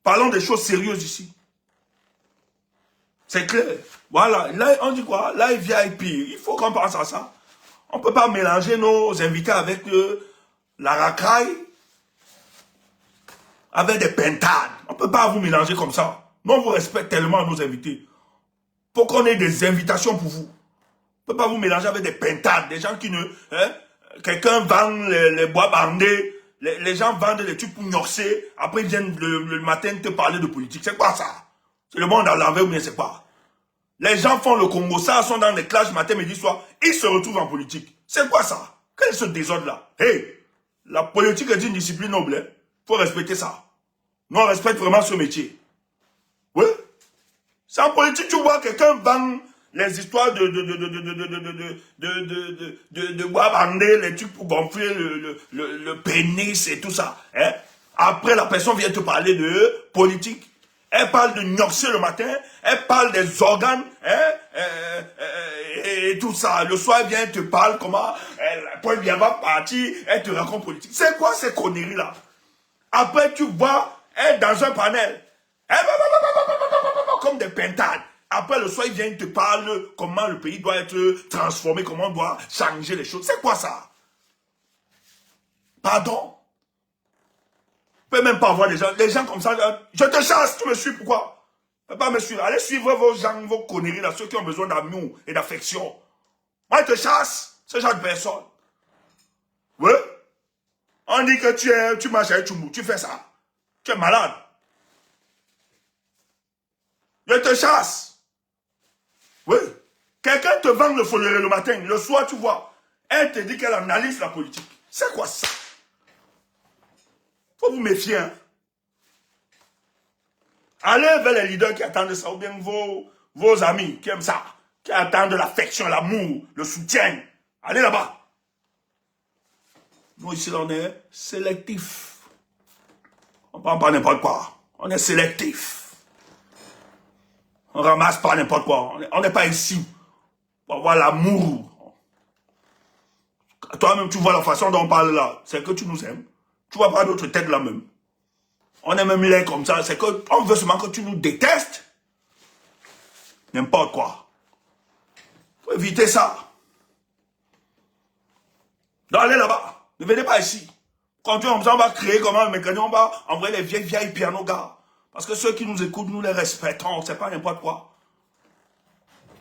Speaker 1: Parlons des choses sérieuses ici. C'est clair. Voilà. Là, on dit quoi? Là, VIP. Il faut qu'on pense à ça. On ne peut pas mélanger nos invités avec la racaille, avec des pintades. On ne peut pas vous mélanger comme ça. Nous, on vous respecte tellement, nos invités. Faut qu'on ait des invitations pour vous. On ne peut pas vous mélanger avec des pintades. Des gens qui ne... Hein, quelqu'un vend les bois bandés. Les gens vendent les trucs pour gnorcer. Après, ils viennent le matin te parler de politique. C'est quoi ça? C'est le monde à l'envers ou bien c'est quoi? Les gens font le Congo, ça, sont dans des classes matin, midi, soir. Ils se retrouvent en politique. C'est quoi ça? Quel est ce désordre-là? Hey, la politique est une discipline noble. Il faut respecter ça. Nous, on respecte vraiment ce métier. Oui. C'est en politique, tu vois, quelqu'un vend les histoires de Wabandé, les trucs pour gonfler le pénis et tout ça. Hein? Après, la personne vient te parler de politique. Elle parle de gnoxer le matin, elle parle des organes, hein, et tout ça. Le soir, elle vient te parle comment, elle vient va partir, elle te raconte politique. C'est quoi ces conneries-là? Après, tu vois, elle dans un panel. Comme des pintades. Après, le soir, il vient, il te parle comment le pays doit être transformé, comment on doit changer les choses. C'est quoi ça? Pardon? Tu peux même pas voir les gens comme ça. Je te chasse, tu me suis, pourquoi? Tu peux pas me suivre. Allez suivre vos gens, vos conneries, là, ceux qui ont besoin d'amour et d'affection. Moi, je te chasse, ce genre de personne. Oui? On dit que tu marches avec Tchoumou, tu fais ça. Tu es malade. Je te chasse. Oui. Quelqu'un te vend le foléré le matin, le soir, tu vois. Elle te dit qu'elle analyse la politique. C'est quoi ça? Faut vous méfier, hein. Allez vers les leaders qui attendent ça, ou bien vos amis qui aiment ça, qui attendent l'affection, l'amour, le soutien. Allez là-bas. Nous, ici, on est sélectif. On ne prend pas n'importe quoi. On est sélectif. On ramasse pas n'importe quoi. On n'est pas ici pour avoir l'amour. Toi-même, tu vois la façon dont on parle là. C'est que tu nous aimes. Tu vois pas notre tête là même. On est même là comme ça. C'est qu'on veut seulement que tu nous détestes. N'importe quoi. Faut éviter ça. Donc allez là-bas. Ne venez pas ici. Quand tu on va créer comment un mécanisme, on va envoyer les vieilles pianos gars. Parce que ceux qui nous écoutent, nous les respectons. C'est pas n'importe quoi.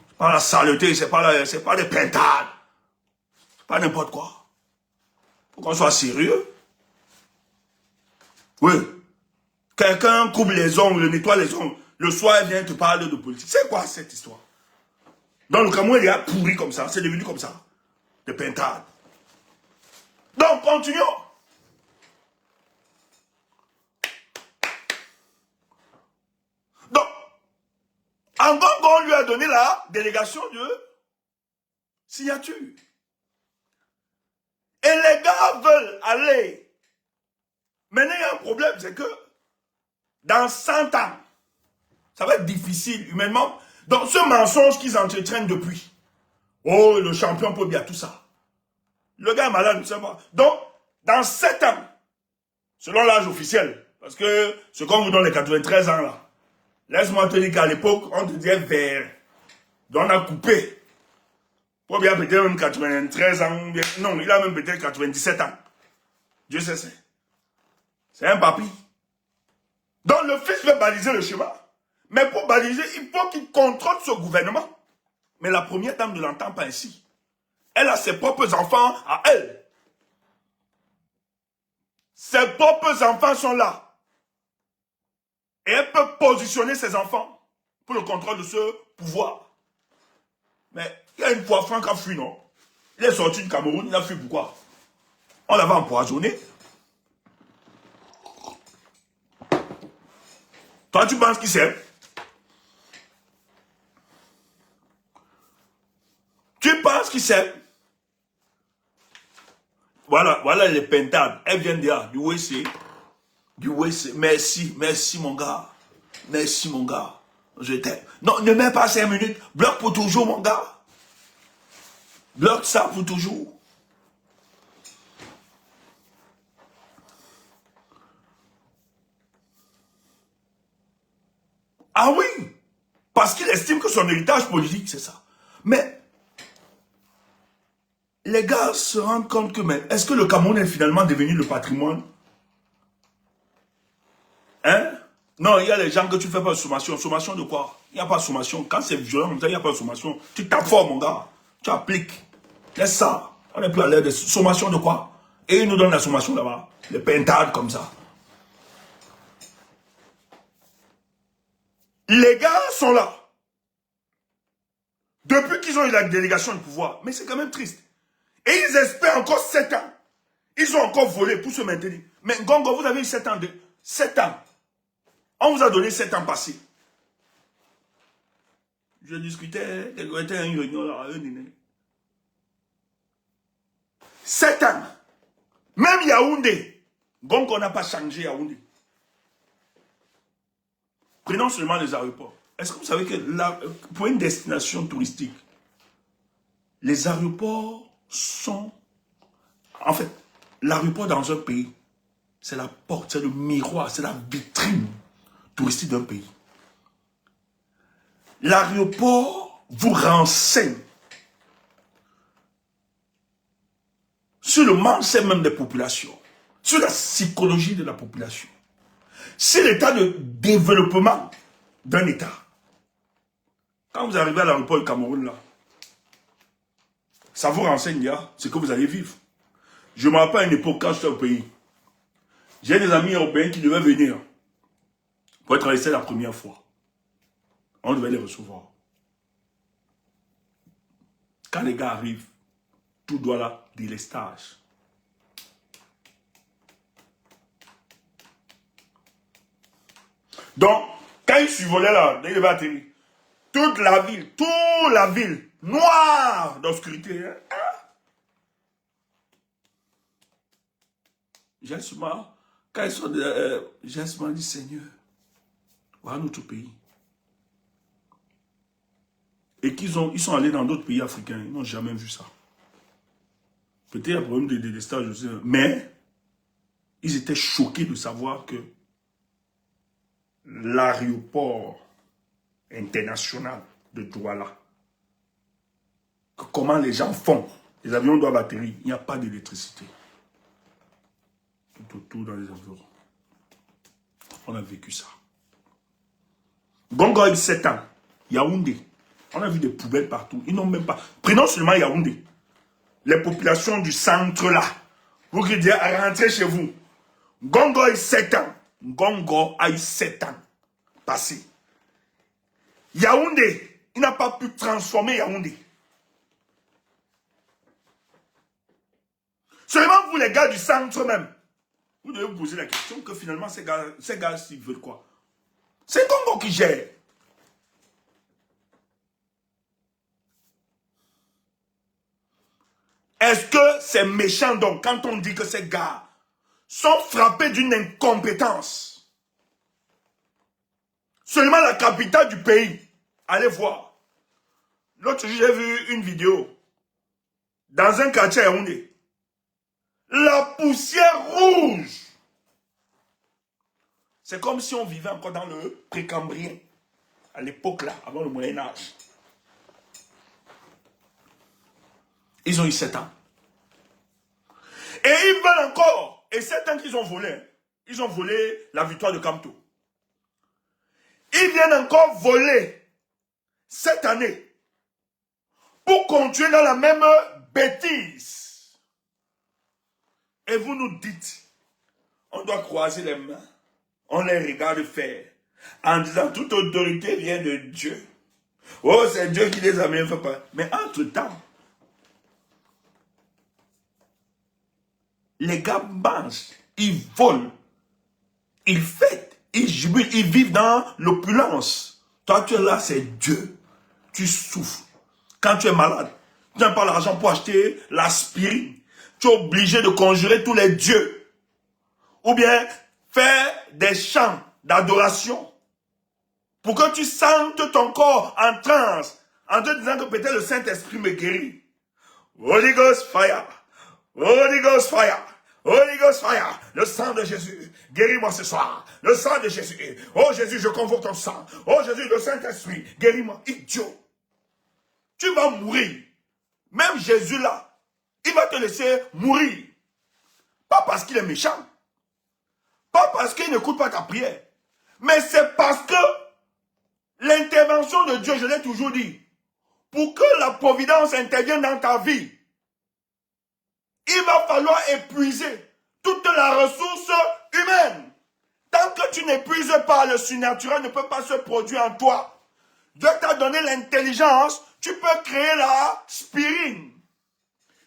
Speaker 1: C'est pas la saleté, c'est pas des pintades. C'est pas n'importe quoi. Faut qu'on soit sérieux. Oui. Quelqu'un coupe les ongles, nettoie les ongles. Le soir, il vient te parler de politique. C'est quoi cette histoire? Dans le Cameroun, il est pourri comme ça. C'est devenu comme ça. Des pintades. Donc, continuons. Donc, en Congo, on lui a donné la délégation de signature. Et les gars veulent aller. Maintenant, il y a un problème, c'est que dans 100 ans, ça va être difficile humainement. Donc, ce mensonge qu'ils entretiennent depuis. Oh, le champion peut bien tout ça. Le gars est malade, ne sait pas. Donc, dans 7 ans, selon l'âge officiel, parce que ce qu'on vous donne les 93 ans là, laisse-moi te dire qu'à l'époque, on te disait vers. Donc, on a coupé. Pour bien peut-être même 93 ans. Non, il a même peut-être 97 ans. Dieu sait. C'est un papy. Donc, le fils veut baliser le chemin. Mais pour baliser, il faut qu'il contrôle ce gouvernement. Mais la première dame ne l'entend pas ainsi. Elle a ses propres enfants à elle. Ses propres enfants sont là. Et elle peut positionner ses enfants pour le contrôle de ce pouvoir. Mais il y a une fois, Franck a fui, non? Il est sorti du Cameroun, il a fui pourquoi? On l'avait empoisonné. Toi, tu penses qu'il sait? Tu penses qu'il sait? Voilà les pintades. Elles viennent du WC. Du WC. Merci mon gars. Merci mon gars. Je t'aime. Non, ne mets pas 5 minutes. Bloque pour toujours mon gars. Bloque ça pour toujours. Ah oui. Parce qu'il estime que son héritage politique, c'est ça. Mais les gars se rendent compte que, mais est-ce que le Cameroun est finalement devenu le patrimoine? Hein? Non, il y a les gens que tu fais pas de sommation. Sommation de quoi? Il n'y a pas de sommation. Quand c'est violent, il n'y a pas de sommation. Tu tapes fort, mon gars. Tu appliques. Laisse ça. On n'est plus à l'air de sommation de quoi? Et ils nous donnent la sommation là-bas. Les pintades comme ça. Les gars sont là. Depuis qu'ils ont eu la délégation de pouvoir. Mais c'est quand même triste. Et ils espèrent encore 7 ans. Ils ont encore volé pour se maintenir. Mais Ngongo, vous avez eu 7 ans. 7 ans. On vous a donné 7 ans passés. Je discutais, j'étais à une réunion là, 7 ans. Même Yaoundé. Donc on n'a pas changé Yaoundé. Prenons seulement les aéroports. Est-ce que vous savez que pour une destination touristique, les aéroports sont... En fait, l'aéroport dans un pays, c'est la porte, c'est le miroir, c'est la vitrine touristique d'un pays. L'aéroport vous renseigne sur le mindset même des populations, sur la psychologie de la population, sur l'état de développement d'un État. Quand vous arrivez à l'aéroport du Cameroun, là, ça vous renseigne là, ce que vous allez vivre. Je me rappelle à une époque quand j'étais au pays, j'ai des amis européens qui devaient venir pour être restés la première fois. On devait les recevoir. Quand les gars arrivent, tout doit là, délestage. Donc, quand ils survolaient là, dès qu'ils atterrir, toute la ville, noire d'obscurité. Hein? J'ai souvent, quand ils sont, j'ai souvent dit, Seigneur, voilà notre pays. Et ils sont allés dans d'autres pays africains, ils n'ont jamais vu ça. Peut-être il y a un problème de délestage aussi, mais ils étaient choqués de savoir que l'aéroport international de Douala, comment les gens font, les avions doivent atterrir, il n'y a pas d'électricité. Tout autour dans les avions. On a vécu ça. Gongo a eu 7 ans, Yaoundé. On a vu des poubelles partout. Ils n'ont même pas... Prenons seulement Yaoundé. Les populations du centre là. Vous qui dites à rentrer chez vous. Gongo a eu 7 ans. Gongo a eu 7 ans. Passé. Yaoundé, il n'a pas pu transformer Yaoundé. Seulement vous les gars du centre même. Vous devez vous poser la question que finalement ces gars ils veulent quoi? C'est Gongo qui gère. Est-ce que c'est méchant donc quand on dit que ces gars sont frappés d'une incompétence? Seulement la capitale du pays. Allez voir. L'autre jour, j'ai vu une vidéo dans un quartier à Yaoundé. La poussière rouge. C'est comme si on vivait encore dans le précambrien. À l'époque là, avant le Moyen-Âge. Ils ont eu 7 ans. Et ils veulent encore. Et 7 ans qu'ils ont volé. Ils ont volé la victoire de Kamto. Ils viennent encore voler cette année. Pour continuer dans la même bêtise. Et vous nous dites, on doit croiser les mains. On les regarde faire. En disant, toute autorité vient de Dieu. Oh, c'est Dieu qui les a mis. Mais entre-temps, les gars mangent, ils volent, ils fêtent, ils jubilent, ils vivent dans l'opulence. Toi, tu es là, c'est Dieu. Tu souffres. Quand tu es malade, tu n'as pas l'argent pour acheter l'aspirine. Tu es obligé de conjurer tous les dieux. Ou bien faire des chants d'adoration. Pour que tu sentes ton corps en transe. En te disant que peut-être le Saint-Esprit me guérit. Holy Ghost fire. Holy Ghost fire. Holy Ghost fire. Le sang de Jésus. Guéris-moi ce soir. Le sang de Jésus. Oh Jésus, je convoque ton sang. Oh Jésus, le Saint-Esprit. Guéris-moi. Idiot. Tu vas mourir. Même Jésus là. Il va te laisser mourir. Pas parce qu'il est méchant. Pas parce qu'il n'écoute pas ta prière. Mais c'est parce que l'intervention de Dieu, je l'ai toujours dit, pour que la providence intervienne dans ta vie, il va falloir épuiser toute la ressource humaine. Tant que tu n'épuises pas, le surnaturel ne peut pas se produire en toi. Dieu t'a donné l'intelligence, tu peux créer la spirine.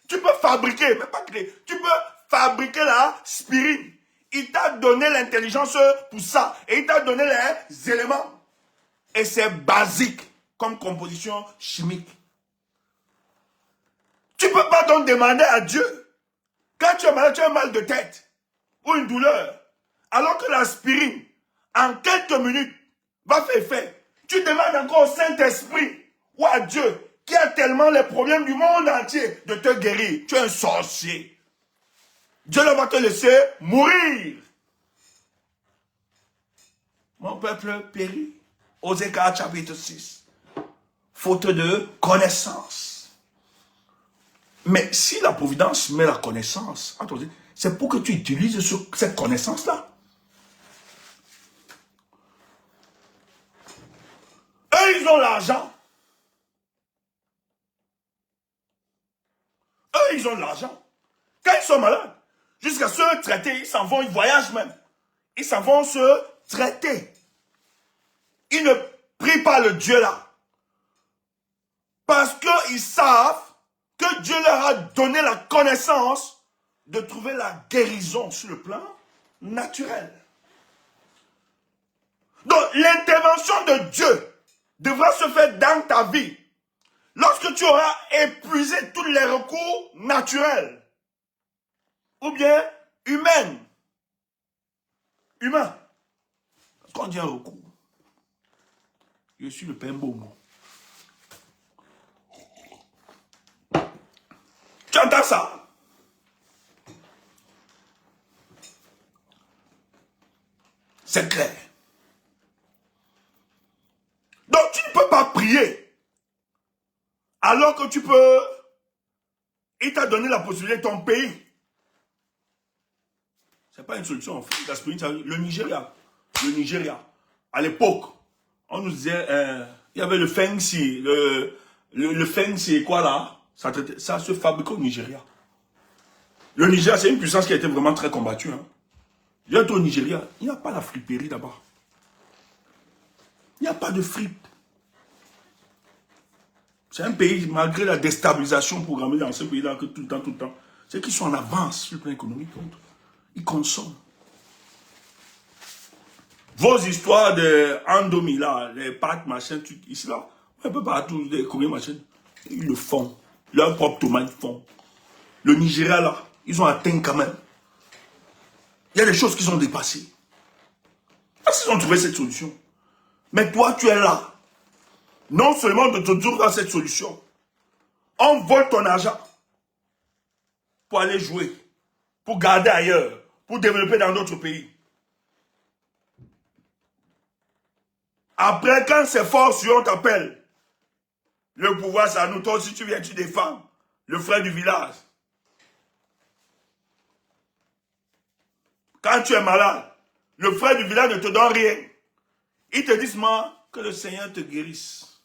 Speaker 1: Tu peux fabriquer, mais pas créer, tu peux fabriquer la spirine. Il t'a donné l'intelligence pour ça. Et il t'a donné les éléments. Et c'est basique. comme composition chimique. Tu ne peux pas donc demander à Dieu, quand tu es malade, tu as un mal de tête ou une douleur, alors que l'aspirine, en quelques minutes, va faire effet. Tu demandes encore au Saint-Esprit ou à Dieu, qui a tellement les problèmes du monde entier, de te guérir. Tu es un sorcier. Dieu ne va te laisser mourir. Mon peuple périt. Osée 4, chapitre 6. Faute de connaissance. Mais si la providence met la connaissance, attendez, c'est pour que tu utilises cette connaissance-là. Eux, ils ont l'argent. Eux, ils ont de l'argent. Quand ils sont malades, jusqu'à se traiter, ils s'en vont, ils voyagent même. Ils s'en vont se traiter. Ils ne prient pas le Dieu là. Parce qu'ils savent que Dieu leur a donné la connaissance de trouver la guérison sur le plan naturel. Donc, l'intervention de Dieu devra se faire dans ta vie lorsque tu auras épuisé tous les recours naturels ou bien humains. Humain. Parce qu'on dit un recours. Je suis le pain beau mot. Tu entends ça? C'est clair. Donc tu ne peux pas prier alors que tu peux... Il t'a donné la possibilité de ton pays. Ce n'est pas une solution en fait. Le Nigeria. Le Nigeria. À l'époque, on nous disait... il y avait le Fengsi. Le Fengsi, quoi là? Ça se fabrique au Nigeria. Le Nigeria, c'est une puissance qui a été vraiment très combattue. Hein. Je vais au Nigeria, il n'y a pas la friperie là-bas. Il n'y a pas de fripe. C'est un pays, malgré la déstabilisation programmée dans ce pays-là, que tout le temps, c'est qu'ils sont en avance sur le plan économique. Ils consomment. Vos histoires de Andomi là, les pâtes, machin, ici là, un peu partout, les Coréens, machin, ils le font. Leur propre tomate font. Le Nigeria là, ils ont atteint quand même. Il y a des choses qu'ils ont dépassées. Parce qu'ils ont trouvé cette solution. Mais toi, tu es là. Non seulement de te trouver dans cette solution. On vole ton argent pour aller jouer, pour garder ailleurs, pour développer dans d'autres pays. Après, quand c'est fort sur on t'appelle. Le pouvoir, c'est à nous. Toi aussi, tu viens, tu défends le frère du village. Quand tu es malade, le frère du village ne te donne rien. Ils te disent, moi, que le Seigneur te guérisse.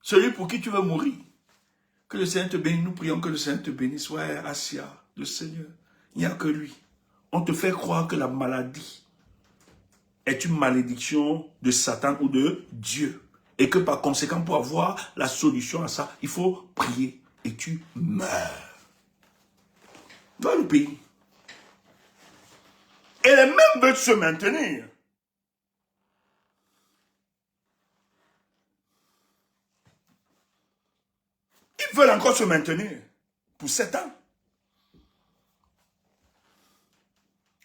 Speaker 1: Celui pour qui tu veux mourir. Que le Seigneur te bénisse. Nous prions que le Seigneur te bénisse. Ouais, Assia, le Seigneur. Il n'y a que lui. On te fait croire que la maladie est une malédiction de Satan ou de Dieu. Et que par conséquent, pour avoir la solution à ça, il faut prier. Et tu meurs. Dans le pays. Et les mêmes veulent se maintenir. Ils veulent encore se maintenir pour 7 ans.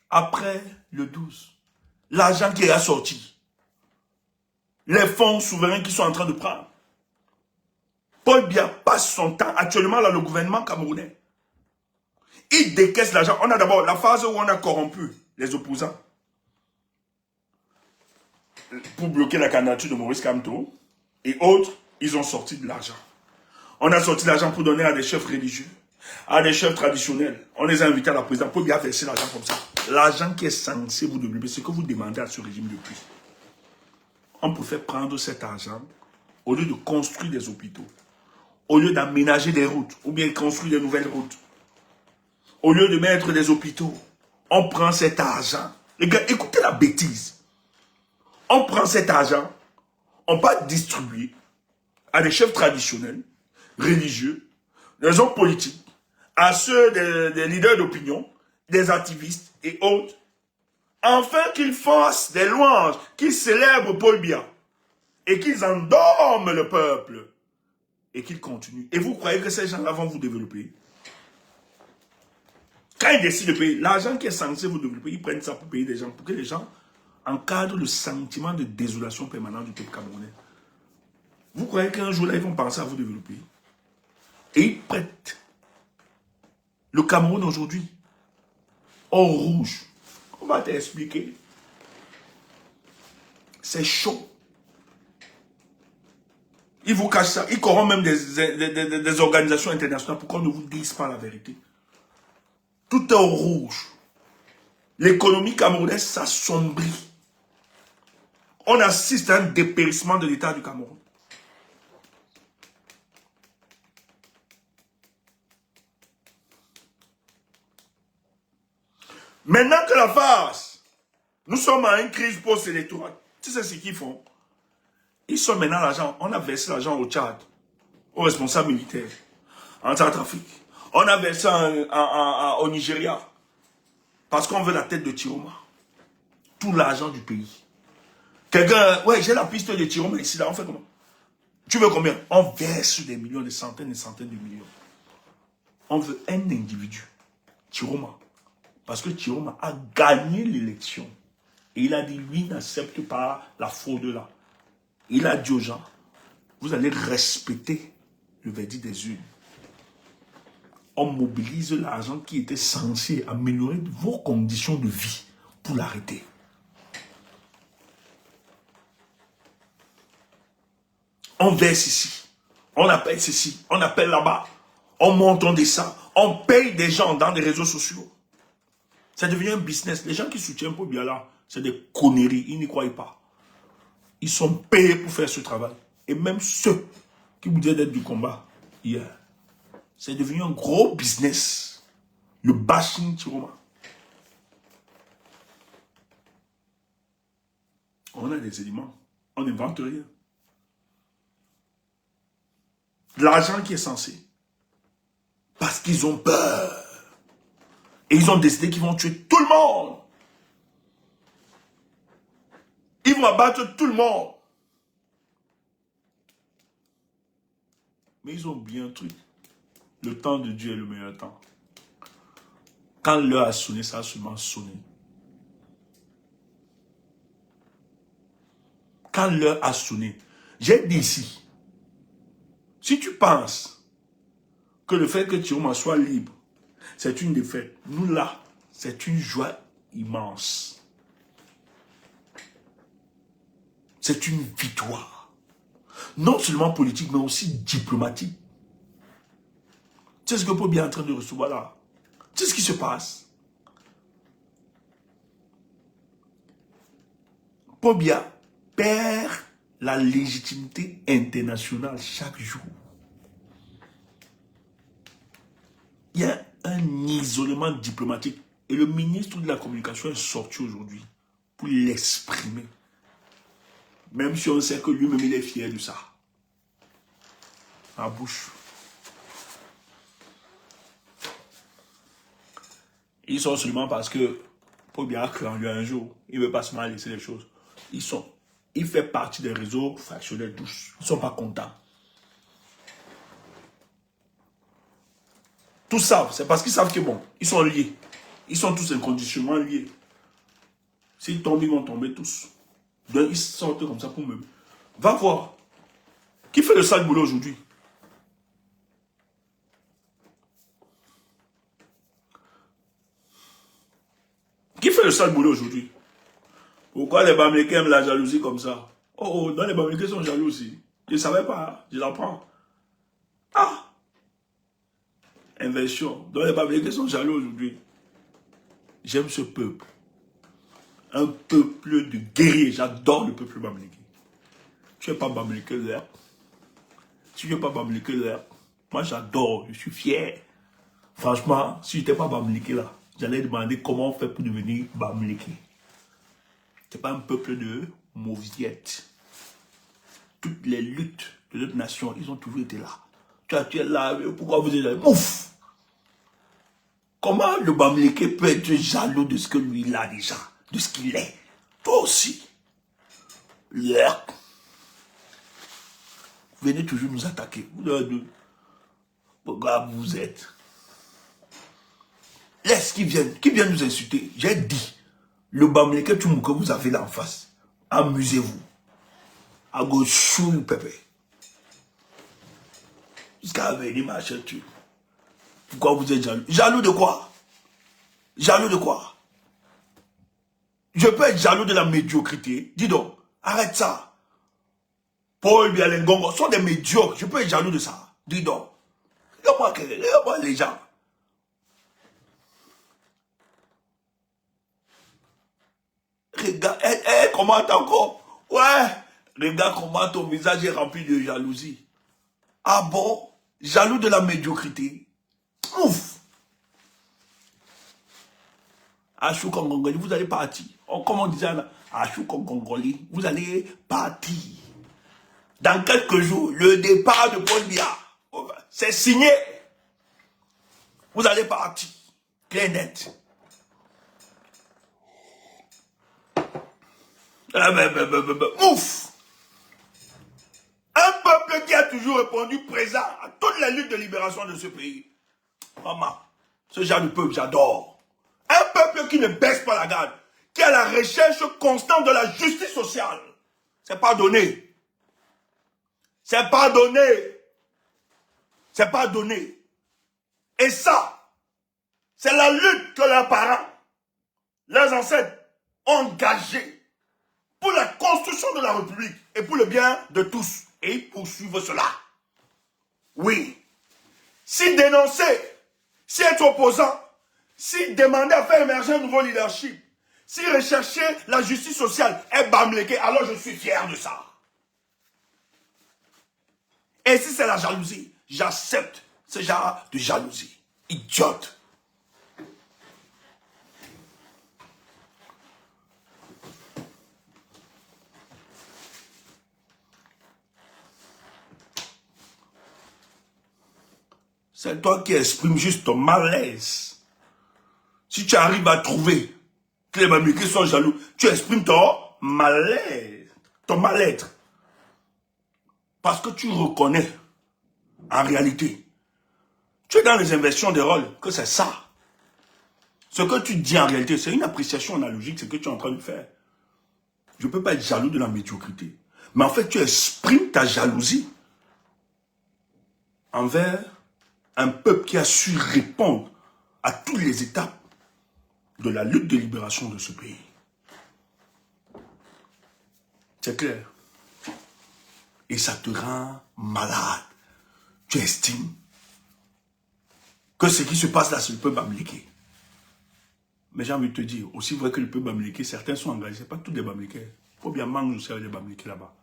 Speaker 1: Après le 12, l'argent qui est sorti, les fonds souverains qui sont en train de prendre. Paul Biya passe son temps, actuellement là, le gouvernement camerounais. Il décaisse l'argent. On a d'abord la phase où on a corrompu les opposants pour bloquer la candidature de Maurice Kamto et autres, ils ont sorti de l'argent. On a sorti l'argent pour donner à des chefs religieux, à des chefs traditionnels. On les a invités à la présidence pour bien verser l'argent comme ça. L'argent qui est censé vous développer, c'est que vous demandez à ce régime depuis. On peut faire prendre cet argent au lieu de construire des hôpitaux, au lieu d'aménager des routes, ou bien construire de nouvelles routes. Au lieu de mettre des hôpitaux, on prend cet argent. Les gars, écoutez la bêtise. On prend cet argent, on va distribuer à des chefs traditionnels, religieux, des hommes politiques, à ceux des leaders d'opinion, des activistes et autres, afin qu'ils fassent des louanges, qu'ils célèbrent Paul Biya. et qu'ils endorment le peuple et qu'ils continuent. Et vous croyez que ces gens-là vont vous développer? Quand ils décident de payer, l'argent qui est censé vous développer, ils prennent ça pour payer des gens, pour que les gens encadrent le sentiment de désolation permanente du peuple camerounais. Vous croyez qu'un jour là, ils vont penser à vous développer? Et ils prêtent le Cameroun aujourd'hui au rouge. On va t'expliquer. C'est chaud. Ils vous cachent ça. Ils corrompent même des organisations internationales pour qu'on ne vous dise pas la vérité. Tout est au rouge. L'économie camerounaise s'assombrit. On assiste à un dépérissement de l'État du Cameroun. Maintenant que la face, nous sommes à une crise post-électorale. Tu sais ce qu'ils font? Ils sont maintenant l'argent. On a versé l'argent au Tchad, aux responsables militaires, en Centrafrique. On a versé au Nigeria. Parce qu'on veut la tête de Tiroma. Tout l'argent du pays. Quelqu'un, ouais, j'ai la piste de Tiroma ici, là, on fait comment? Tu veux combien? On verse des millions, des centaines de millions. On veut un individu, Tiroma. Parce que Tiroma a gagné l'élection. Et il a dit, lui, n'accepte pas la fraude là. Il a dit aux gens, vous allez respecter le verdict des urnes. On mobilise l'argent qui était censé améliorer vos conditions de vie pour l'arrêter. On verse ici, on appelle ceci, on appelle là-bas, on monte, on descend, on paye des gens dans les réseaux sociaux. Ça devient un business. Les gens qui soutiennent Paul Biya là, c'est des conneries, ils n'y croient pas. Ils sont payés pour faire ce travail. Et même ceux qui vous disaient d'être du combat hier, c'est devenu un gros business. Le bashing Tiroma. On a des éléments. On n'invente rien. L'argent qui est censé. Parce qu'ils ont peur. Et ils ont décidé qu'ils vont tuer tout le monde. Ils vont abattre tout le monde. Mais ils ont bien un truc. Le temps de Dieu est le meilleur temps. Quand l'heure a sonné, ça a seulement sonné. Quand l'heure a sonné. J'ai dit ici, si tu penses que le fait que Tiroma soit libre, c'est une défaite, nous là, c'est une joie immense. C'est une victoire. Non seulement politique, mais aussi diplomatique. Tu sais ce que Paul Biya est en train de recevoir là? Tu sais ce qui se passe? Paul Biya perd la légitimité internationale chaque jour. Il y a un isolement diplomatique. Et le ministre de la Communication est sorti aujourd'hui pour l'exprimer. Même si on sait que lui-même il est fier de ça. À bouche. Ils sont seulement parce que Paul Biya a cru en lui un jour. Il ne veut pas se mal laisser les choses. Il fait partie des réseaux fractionnels tous. Ils ne sont pas contents. Tout ça, c'est parce qu'ils savent que bon, ils sont liés. Ils sont tous inconditionnellement liés. S'ils tombent, ils vont tomber tous. Donc ils sortent comme ça pour me... Va voir. Qui fait le sale boulot aujourd'hui? Qui fait le sale boulot aujourd'hui? Pourquoi les Bamileke aiment la jalousie comme ça? Oh, dans les Bamileke sont jaloux aussi. Je ne savais pas, je l'apprends. Ah! Inversion. Dans les Bamileke sont jaloux aujourd'hui. J'aime ce peuple. Un peuple de guerriers. J'adore le peuple Bamileke. Tu n'es pas Bamileke là. Si tu n'es pas Bamileke là, moi j'adore, je suis fier. Franchement, si je n'étais pas Bamileke là, j'allais demander comment on fait pour devenir Bamileke. Ce n'est pas un peuple de mauviettes. Toutes les luttes de notre nation, ils ont toujours été là. Tu es là, pourquoi vous êtes là? Ouf! Comment le Bamileke peut être jaloux de ce que lui il a déjà, de ce qu'il est? Toi aussi. Yeah. venez toujours nous attaquer. Regarde, vous êtes. Laisse qui viennent nous insulter. J'ai dit, le Bamileke que vous avez là en face, amusez-vous. À gauche, le pépé. Jusqu'à venir marcher dessus. Pourquoi vous êtes jaloux? Jaloux de quoi? Jaloux de quoi? Je peux être jaloux de la médiocrité. Dis donc, arrête ça. Paul Bialengongo sont des médiocres. Je peux être jaloux de ça. Dis donc. Regarde-moi les gens. Regarde, elle commente encore. Ouais. Regarde comment ton visage est rempli de jalousie. Ah bon? Jaloux de la médiocrité. Ouf. Achou Kongongoli, vous allez partir. Comme on disait, Achou Kongongoli, vous allez partir. Dans quelques jours, le départ de Paul Biya, c'est signé. Vous allez partir. Clair net. Ouf. Un peuple qui a toujours répondu présent à toutes les luttes de libération de ce pays. Maman, ce genre de peuple, j'adore. Un peuple qui ne baisse pas la garde, qui est à la recherche constante de la justice sociale. C'est pas donné. C'est pas donné. C'est pas donné. Et ça, c'est la lutte que leurs parents, leurs ancêtres ont engagée pour la construction de la République et pour le bien de tous. Et ils poursuivent cela. Oui. Si dénoncer, si être opposant, si demander à faire émerger un nouveau leadership, si rechercher la justice sociale est Bamileke, alors je suis fier de ça. Et si c'est la jalousie, j'accepte ce genre de jalousie. Idiote. C'est toi qui exprimes juste ton malaise. Si tu arrives à trouver que les Bamileke sont jaloux, tu exprimes ton malaise, ton mal-être. Parce que tu reconnais, en réalité, tu es dans les inversions des rôles, que c'est ça. Ce que tu dis en réalité, c'est une appréciation analogique, ce que tu es en train de faire. Je ne peux pas être jaloux de la médiocrité. Mais en fait, tu exprimes ta jalousie envers un peuple qui a su répondre à toutes les étapes de la lutte de libération de ce pays. C'est clair. Et ça te rend malade. Tu estimes que ce qui se passe là, c'est le peuple Bamileke. Mais j'ai envie de te dire, aussi vrai que le peuple Bamileke, certains sont engagés, ce n'est pas tous des Bamileke. Il faut bien manger aussi avec les Bamileke là-bas.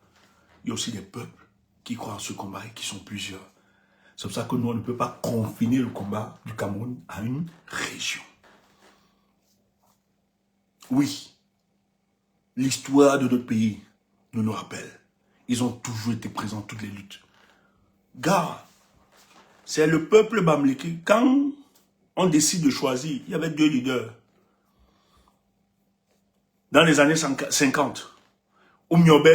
Speaker 1: Il y a aussi des peuples qui croient en ce combat et qui sont plusieurs. C'est pour ça que nous, on ne peut pas confiner le combat du Cameroun à une région. Oui, l'histoire de notre pays nous le rappelle. Ils ont toujours été présents dans toutes les luttes. Gars, c'est le peuple Bamileke. Quand on décide de choisir, il y avait deux leaders. Dans les années 50, Oumiobe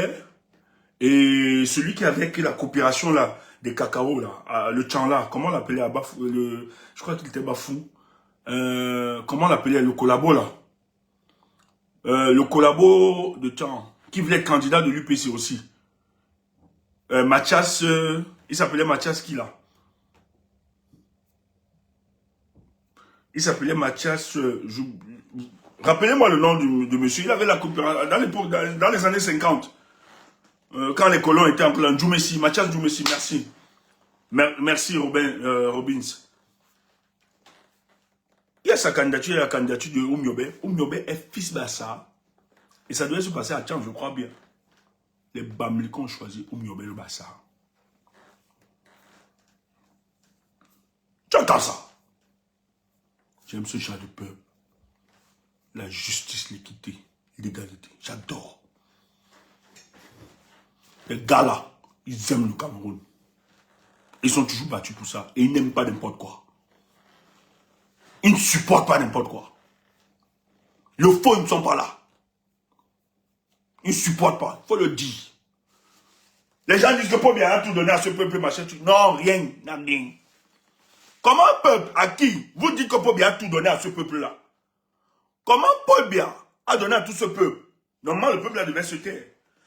Speaker 1: et celui qui avait la coopération là, des cacao, là, le Tchan là, comment on l'appelait à Bafou, je crois qu'il était Bafou. Comment on l'appelait, le collabo là. Le collabo de Tchan, qui voulait être candidat de l'UPC aussi. Mathias, il s'appelait Mathias qui là? Il s'appelait Mathias, rappelez-moi le nom de monsieur, il avait la coopération, dans les années 50, quand les colons étaient en plein, Djoumessi, Mathias Djoumessi, merci. Merci Robbins. Il y a sa candidature, la candidature de Oumiobe. Oumiobe est fils d'Assa. Et ça devait se passer à Tchan, je crois bien. Les Bamileke ont choisi Oumiobe le Bassa. Tu entends ça? J'aime ce genre de peuple. La justice, l'équité, l'égalité. J'adore. Les gars là, ils aiment le Cameroun. Ils sont toujours battus pour ça. Et ils n'aiment pas n'importe quoi. Ils ne supportent pas n'importe quoi. Le faux, ils ne sont pas là. Ils ne supportent pas. Il faut le dire. Les gens disent que Paul Biya a tout donné à ce peuple, machin. Non, rien, rien. Comment un peuple à qui vous dites que Paul Biya a tout donné à ce peuple-là? Comment Paul Biya a donné à tout ce peuple? Normalement, le peuple là devait se taire.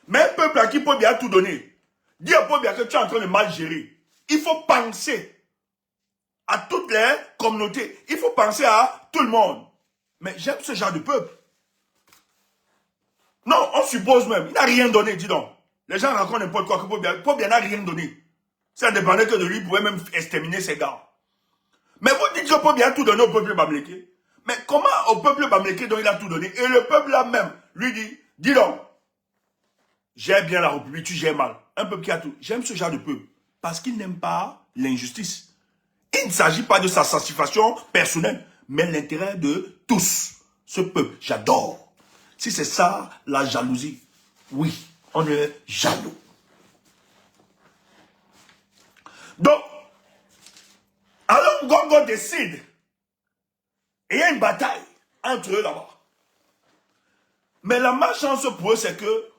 Speaker 1: Mais un peuple à qui Paul Biya a tout donné, dis à Paul Biya que tu es en train de mal gérer. Il faut penser à toutes les communautés. Il faut penser à tout le monde. Mais j'aime ce genre de peuple. Non, on suppose même. Il n'a rien donné, dis donc. Les gens racontent n'importe quoi que Paul Biya n'a rien donné. Ça dépendait que de lui, il pouvait même exterminer ses gars. Mais vous dites que Paul Biya a tout donné au peuple bamléké. Mais comment au peuple bamléké dont il a tout donné? Et le peuple là même lui dit, dis donc, gère bien la République, tu gères mal. Un peuple qui a tout. J'aime ce genre de peuple. Parce qu'il n'aime pas l'injustice. Il ne s'agit pas de sa satisfaction personnelle, mais l'intérêt de tous. Ce peuple, j'adore. Si c'est ça, la jalousie, oui, on est jaloux. Donc, alors Gongo décide, et il y a une bataille entre eux là-bas. Mais la malchance pour eux, c'est que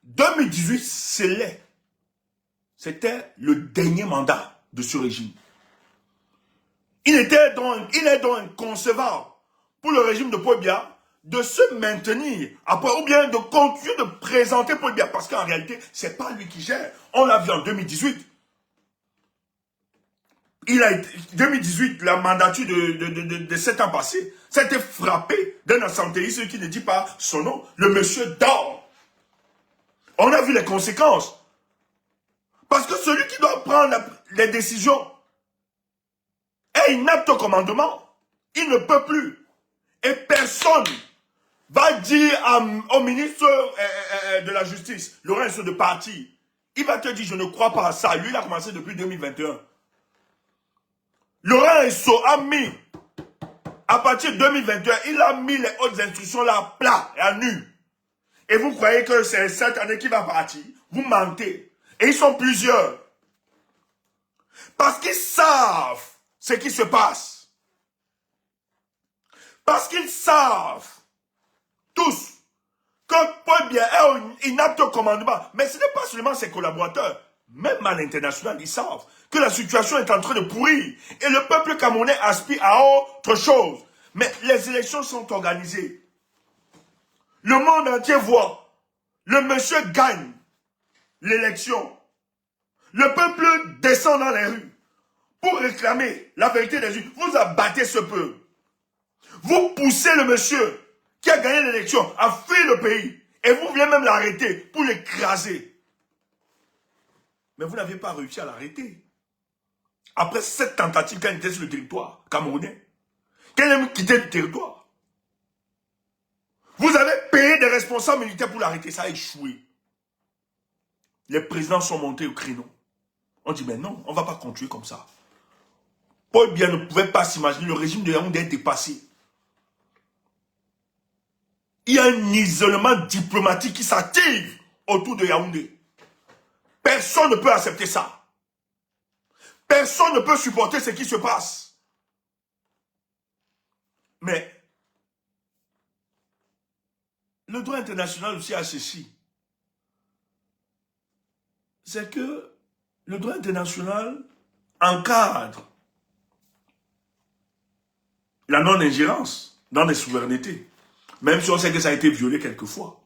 Speaker 1: 2018, c'était le dernier mandat de ce régime. Il est donc inconcevable pour le régime de Paul Biya de se maintenir après, ou bien de continuer de présenter Paul Biya, parce qu'en réalité, ce n'est pas lui qui gère. On l'a vu en 2018. 2018, la mandature de 7 ans passés, s'était frappé d'un absentéisme qui ne dit pas son nom. Le monsieur dort. On a vu les conséquences. Parce que celui qui doit prendre les décisions est inapte au commandement. Il ne peut plus. Et personne va dire au ministre de la Justice, Lorenzo de partir. Il va te dire, je ne crois pas à ça. Lui, il a commencé depuis 2021. Lorenzo a mis, à partir de 2021, il a mis les hautes instructions là à plat et à nu. Et vous croyez que c'est cette année qui va partir? Vous mentez. Et ils sont plusieurs. Parce qu'ils savent ce qui se passe. Parce qu'ils savent, tous, que Paul Biya est inapte au commandement. Mais ce n'est pas seulement ses collaborateurs. Même à l'international, ils savent que la situation est en train de pourrir. Et le peuple camerounais aspire à autre chose. Mais les élections sont organisées. Le monde entier voit. Le monsieur gagne l'élection. Le peuple descend dans les rues pour réclamer la vérité des urnes. Vous abattez ce peuple. Vous poussez le monsieur qui a gagné l'élection à fuir le pays. Et vous voulez même l'arrêter pour l'écraser. Mais vous n'avez pas réussi à l'arrêter. Après cette tentative qu'elle était sur le territoire camerounais, qu'elle aime quitter le territoire. Vous avez payé des responsables militaires pour l'arrêter. Ça a échoué. Les présidents sont montés au créneau. On dit, mais non, on ne va pas continuer comme ça. Paul Biya ne pouvait pas s'imaginer, le régime de Yaoundé est dépassé. Il y a un isolement diplomatique qui s'active autour de Yaoundé. Personne ne peut accepter ça. Personne ne peut supporter ce qui se passe. Mais le droit international aussi a ceci. C'est que le droit international encadre la non-ingérence dans les souverainetés. Même si on sait que ça a été violé quelquefois.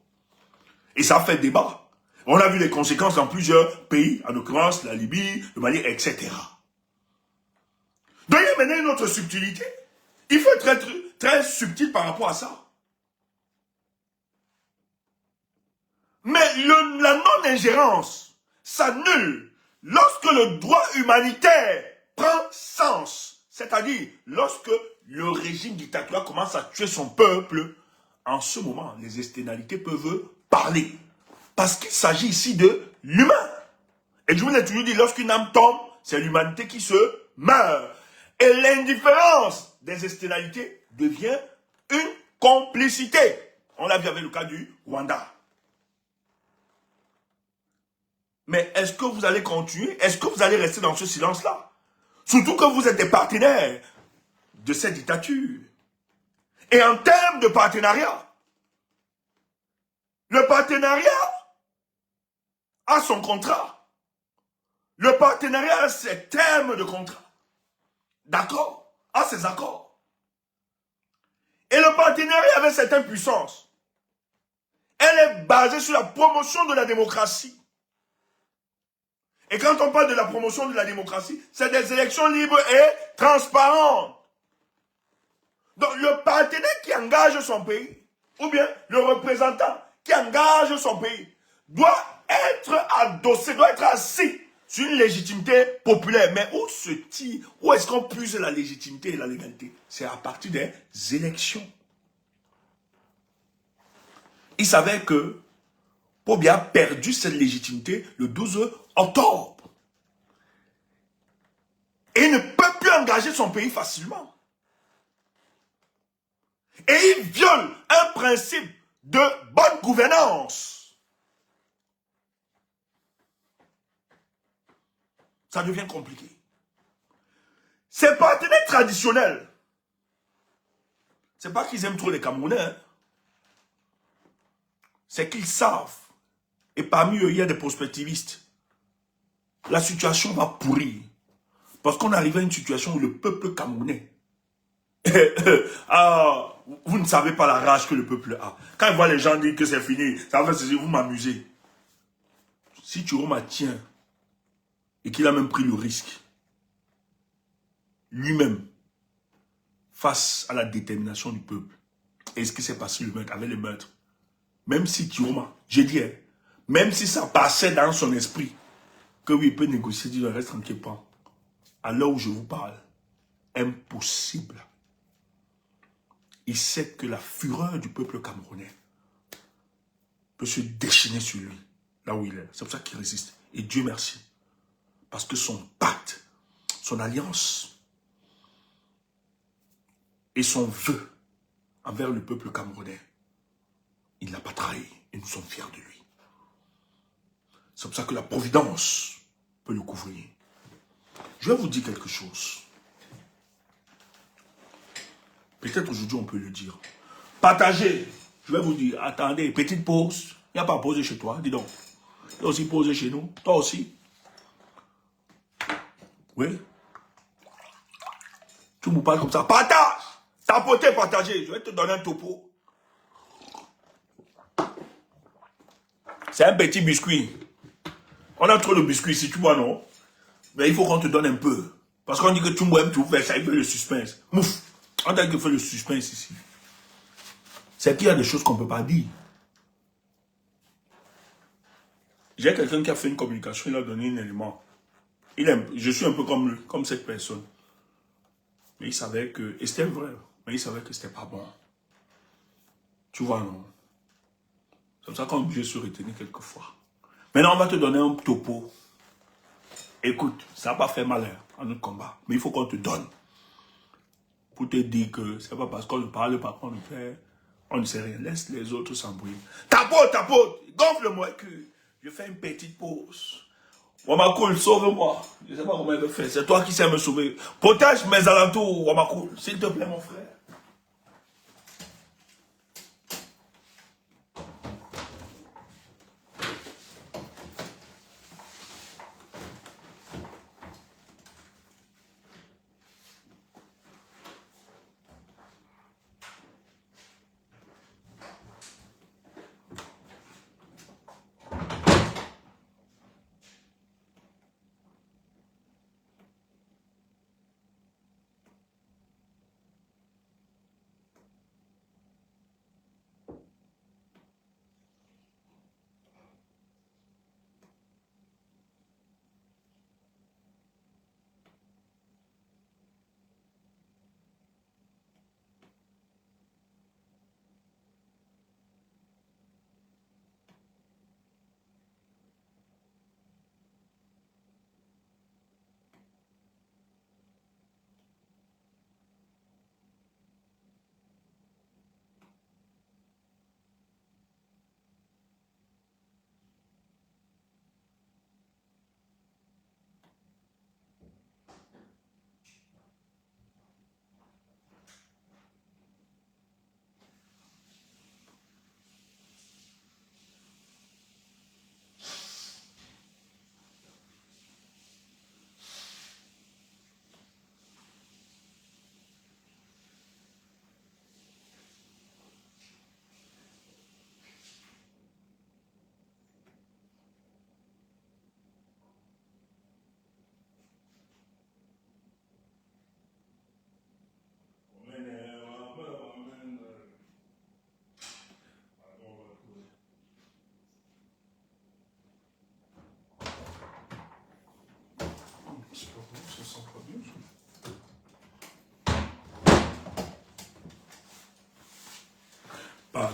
Speaker 1: Et ça fait débat. On a vu les conséquences dans plusieurs pays, en l'occurrence la Libye, le Mali, etc. Donc il y a maintenant une autre subtilité. Il faut être très subtil par rapport à ça. Mais la non-ingérence s'annule lorsque le droit humanitaire prend sens. C'est-à-dire lorsque le régime dictatorial commence à tuer son peuple. En ce moment, les externalités peuvent parler. Parce qu'il s'agit ici de l'humain. Et je vous l'ai toujours dit, lorsqu'une âme tombe, c'est l'humanité qui se meurt. Et l'indifférence des externalités devient une complicité. On l'a vu avec le cas du Rwanda. Mais est-ce que vous allez continuer? Est-ce que vous allez rester dans ce silence-là? Surtout que vous êtes des partenaires de cette dictature. Et en termes de partenariat, le partenariat a son contrat. Le partenariat a ses termes de contrat. D'accord? A ses accords. Et le partenariat avait certaines puissances. Elle est basée sur la promotion de la démocratie. Et quand on parle de la promotion de la démocratie, c'est des élections libres et transparentes. Donc le partenaire qui engage son pays, ou bien le représentant qui engage son pays, doit être adossé, doit être assis sur une légitimité populaire. Mais où est-ce qu'on puise la légitimité et la légalité? C'est à partir des élections. Il savait que Pobia a perdu cette légitimité le 12 octobre. Et il ne peut plus engager son pays facilement. Et il viole un principe de bonne gouvernance. Ça devient compliqué. Ses partenaires traditionnels, c'est pas qu'ils aiment trop les Camerounais, hein. C'est qu'ils savent, et parmi eux, il y a des prospectivistes. La situation va pourrir. Parce qu'on arrive à une situation où le peuple camerounais, ah, vous ne savez pas la rage que le peuple a. Quand il voit les gens dire que c'est fini, ça va se dire, vous m'amusez. Si Tchiroma tient, et qu'il a même pris le risque, lui-même, face à la détermination du peuple, et ce qui s'est passé avec les meurtres, même si Tchiroma, j'ai dit, hein, même si ça passait dans son esprit, que oui, il peut négocier, il reste tranquille pas. À l'heure où je vous parle, impossible. Il sait que la fureur du peuple camerounais peut se déchaîner sur lui, là où il est. C'est pour ça qu'il résiste. Et Dieu merci. Parce que son pacte, son alliance et son vœu envers le peuple camerounais, il ne l'a pas trahi et nous sommes fiers de lui. C'est pour ça que la providence peut le couvrir. Je vais vous dire quelque chose. Peut-être aujourd'hui on peut le dire. Partagez. Je vais vous dire, attendez, petite pause. Il n'y a pas de pause chez toi, dis donc. Il y a aussi pause chez nous. Toi aussi. Oui. Tu me parles comme ça. Partage. Tapoter, partager. Je vais te donner un topo. C'est un petit biscuit. On a trop de biscuits ici, tu vois, non? Mais il faut qu'on te donne un peu. Parce qu'on dit que tu m'aimes, tu fais ça, il fait le suspense. Mouf. On t'a dit qu'il fait le suspense ici. C'est qu'il y a des choses qu'on ne peut pas dire. J'ai quelqu'un qui a fait une communication, il a donné un élément. Je suis un peu comme cette personne. Mais il savait que, et c'était vrai, mais il savait que c'était pas bon. Tu vois, non? C'est comme ça qu'on est obligé de se retenir quelquefois. Maintenant, on va te donner un topo. Écoute, ça n'a pas fait malheur à notre combat, mais il faut qu'on te donne. Pour te dire que c'est pas parce qu'on ne parle pas qu'on ne fait, on ne sait rien. Laisse les autres s'embrouiller. Tapote, gonfle-moi que je fais une petite pause. Wamakoul, sauve-moi. Je ne sais pas comment il veut faire. C'est toi qui sais me sauver. Protège mes alentours, Wamakoul. S'il te plaît, mon frère.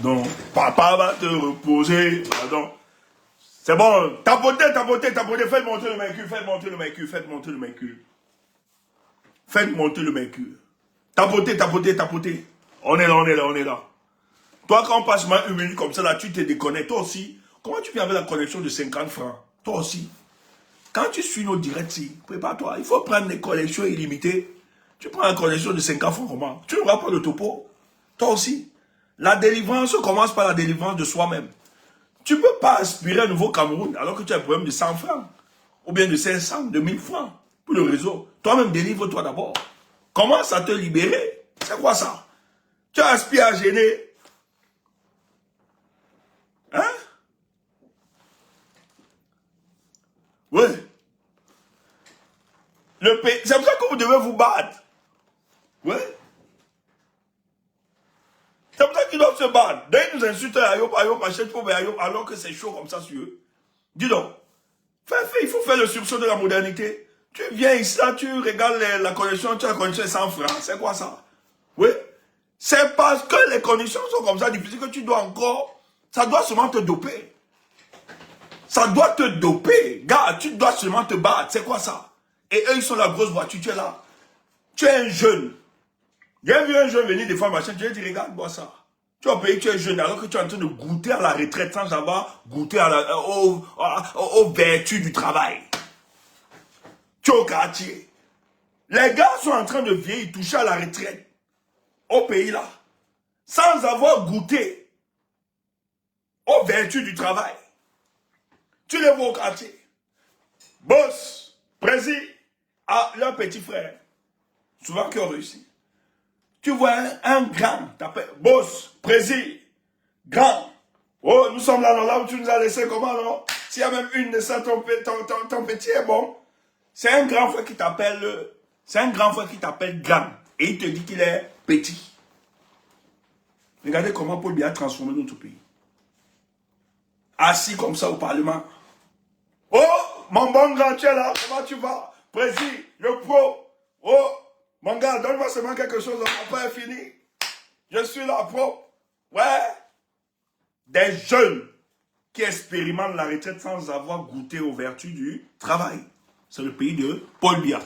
Speaker 1: pardon. Papa va te reposer, pardon. C'est bon, tapotez, tapotez, tapotez, faites monter le mercure, faites monter le mercure, faites monter le mercure. Faites monter le mercure. Tapotez, tapotez, tapotez. On est là, on est là, on est là. Toi, quand on passe une minute comme ça, là, tu te déconnectes. Toi aussi, comment tu viens avec la connexion de 50 francs? Toi aussi. Quand tu suis nos directs, prépare-toi. Il faut prendre des connexions illimitées. Tu prends une connexion de 50 francs, comment? Tu n'auras pas de topo. Toi aussi. La délivrance commence par la délivrance de soi-même. Tu ne peux pas aspirer à un nouveau Cameroun alors que tu as un problème de 100 francs. Ou bien de 500, de 1000 francs pour le réseau. Toi-même, délivre-toi d'abord. Commence à te libérer. C'est quoi ça? Tu aspires à gêner. Hein? Oui. Le pays. C'est pour ça que vous devez vous battre. Oui. C'est pour ça qu'ils doivent se battre. Dès qu'ils nous insultent à Ayop, Ayop, achète pour Ayop, alors que c'est chaud comme ça sur eux. Dis donc. Il faut faire le sursaut de la modernité. Tu viens ici, là, tu regardes la connexion, tu as la connexion 100 francs. C'est quoi ça? Oui. C'est parce que les conditions sont comme ça difficiles que tu dois encore. Ça doit seulement te doper. Ça doit te doper. Gars, tu dois seulement te battre. C'est quoi ça? Et eux, ils sont la grosse voiture. Tu es là. Tu es un jeune. J'ai vu un jeune venir des fois, machin. Tu lui as dit, regarde-moi ça. Tu vas payer, tu es jeune, alors que tu es en train de goûter à la retraite sans avoir goûté aux vertus du travail. Tu es au quartier. Les gars sont en train de vieillir, toucher à la retraite. Au pays là. Sans avoir goûté aux vertus du travail. Tu les vois au quartier. Boss, président, leur petit frère. Souvent qui ont réussi. Tu vois un grand, t'appelles boss, président, grand. Oh, nous sommes là, non, là où tu nous as laissé, comment non? S'il y a même une de ça, ton petit est bon. C'est un grand frère qui t'appelle, grand. Et il te dit qu'il est petit. Regardez comment Paul Biya a transformé notre pays. Assis comme ça au Parlement. Oh, mon bon grand, tu es là, comment tu vas? Président, le pro. Oh, mon gars, donne-moi seulement quelque chose, mon père est fini. Je suis là, pro. Ouais. Des jeunes qui expérimentent la retraite sans avoir goûté aux vertus du travail. C'est le pays de Paul Biya.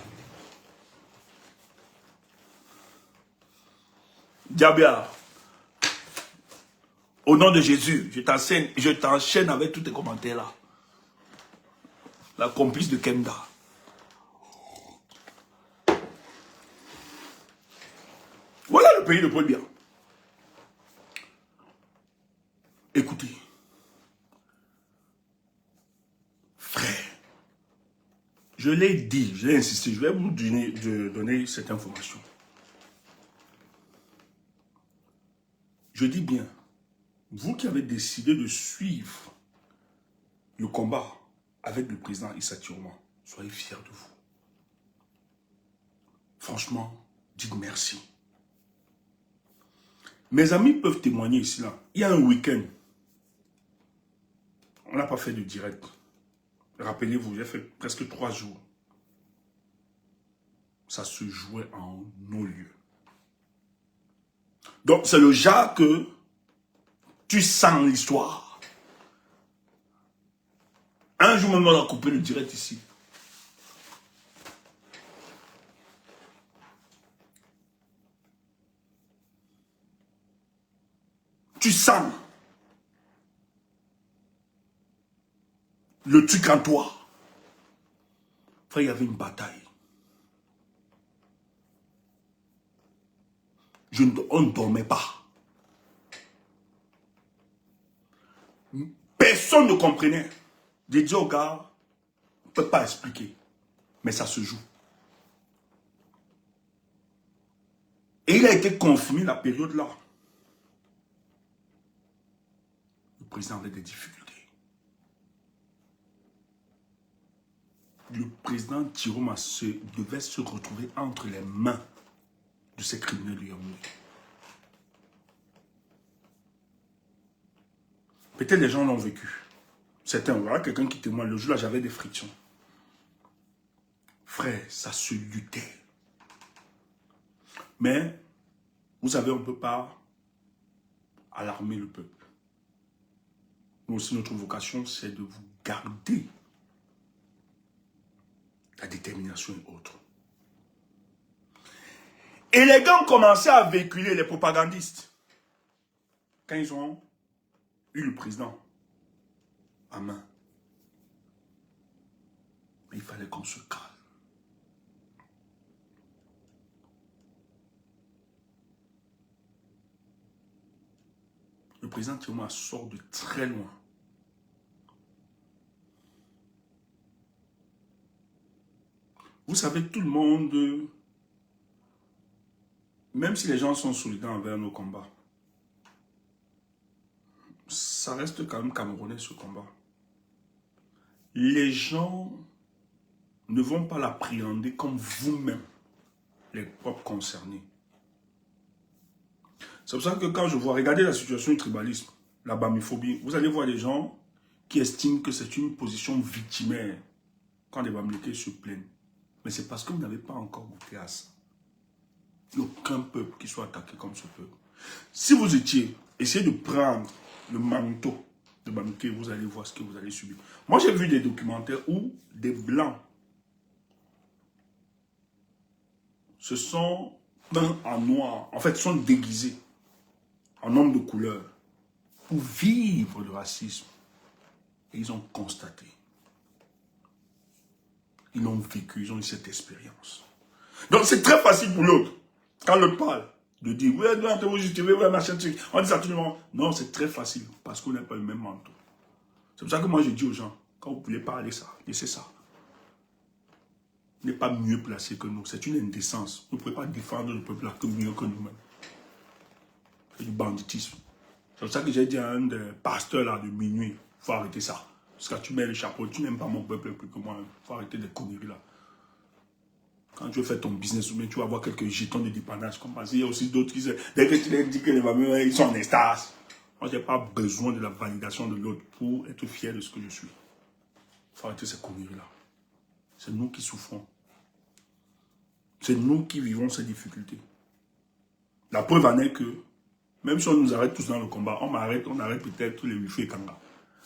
Speaker 1: Diabia, au nom de Jésus, je t'enchaîne avec tous tes commentaires là. La complice de Kenda. Voilà le pays de Paul Biya. Écoutez. Frère, je l'ai dit, je l'ai insisté, je vais vous donner cette information. Je dis bien, vous qui avez décidé de suivre le combat avec le président Issa Thirouma, soyez fiers de vous. Franchement, dites merci. Mes amis peuvent témoigner ici, là. Il y a un week-end, on n'a pas fait de direct. Rappelez-vous, j'ai fait presque 3 jours. Ça se jouait en nos lieux. Donc, c'est le genre que tu sens l'histoire. Un jour même, on a coupé le direct ici. Tu sens le truc en toi. Frère, il y avait une bataille. On ne dormait pas. Personne ne comprenait. J'ai dit au gars, on ne peut pas expliquer. Mais ça se joue. Et il a été confirmé la période là. Le président avait des difficultés. Le président Thirouma devait se retrouver entre les mains de ces criminels du Yaoundé. Peut-être les gens l'ont vécu. Certains, voilà quelqu'un qui témoigne. Le jour-là, j'avais des frictions. Frère, ça se luttait. Mais, vous savez, on ne peut pas alarmer le peuple. Nous aussi, notre vocation, c'est de vous garder la détermination et autres. Et les gars ont commencé à véhiculer les propagandistes. Quand ils ont eu le président à main, mais il fallait qu'on se calme. Le président Tchiroma sort de très loin. Vous savez, tout le monde, même si les gens sont solidaires envers nos combats, ça reste quand même camerounais ce combat. Les gens ne vont pas l'appréhender comme vous-même, les peuples concernés. C'est pour ça que quand je vois, regardez la situation du tribalisme, la bamiphobie, vous allez voir des gens qui estiment que c'est une position victimaire quand les Bamileke se plaignent. Mais c'est parce que vous n'avez pas encore goûté à ça. Il n'y a aucun peuple qui soit attaqué comme ce peuple. Si vous étiez, essayez de prendre le manteau de Bamileke, vous allez voir ce que vous allez subir. Moi, j'ai vu des documentaires où des Blancs se sont peints en noir, en fait, sont déguisés en hommes de couleur pour vivre le racisme. Et ils ont constaté. Ils l'ont vécu, ils ont eu cette expérience. Donc c'est très facile pour l'autre, quand l'autre parle, de dire, oui, machin, on dit ça tout le monde. Non, c'est très facile, parce qu'on n'a pas le même manteau. C'est pour ça que moi je dis aux gens, quand vous ne voulez pas aller ça, laissez ça. Vous n'êtes pas mieux placé que nous, c'est une indécence. Vous ne pouvez pas défendre le peuple là que mieux que nous-mêmes. C'est du banditisme. C'est pour ça que j'ai dit à un des pasteurs là de minuit, il faut arrêter ça. Parce que tu mets le chapeau, tu n'aimes pas mon peuple plus que moi. Il faut arrêter des conneries là. Quand tu veux faire ton business, ou bien tu vas avoir quelques jetons de dépannage. Comme parce qu'il y a aussi d'autres qui disent, dès que tu leur dis que les familles, ils sont en extase. Moi, je n'ai pas besoin de la validation de l'autre pour être fier de ce que je suis. Il faut arrêter ces conneries là. C'est nous qui souffrons. C'est nous qui vivons ces difficultés. La preuve en est que, même si on nous arrête tous dans le combat, on arrête peut-être les Wifo et Kanga.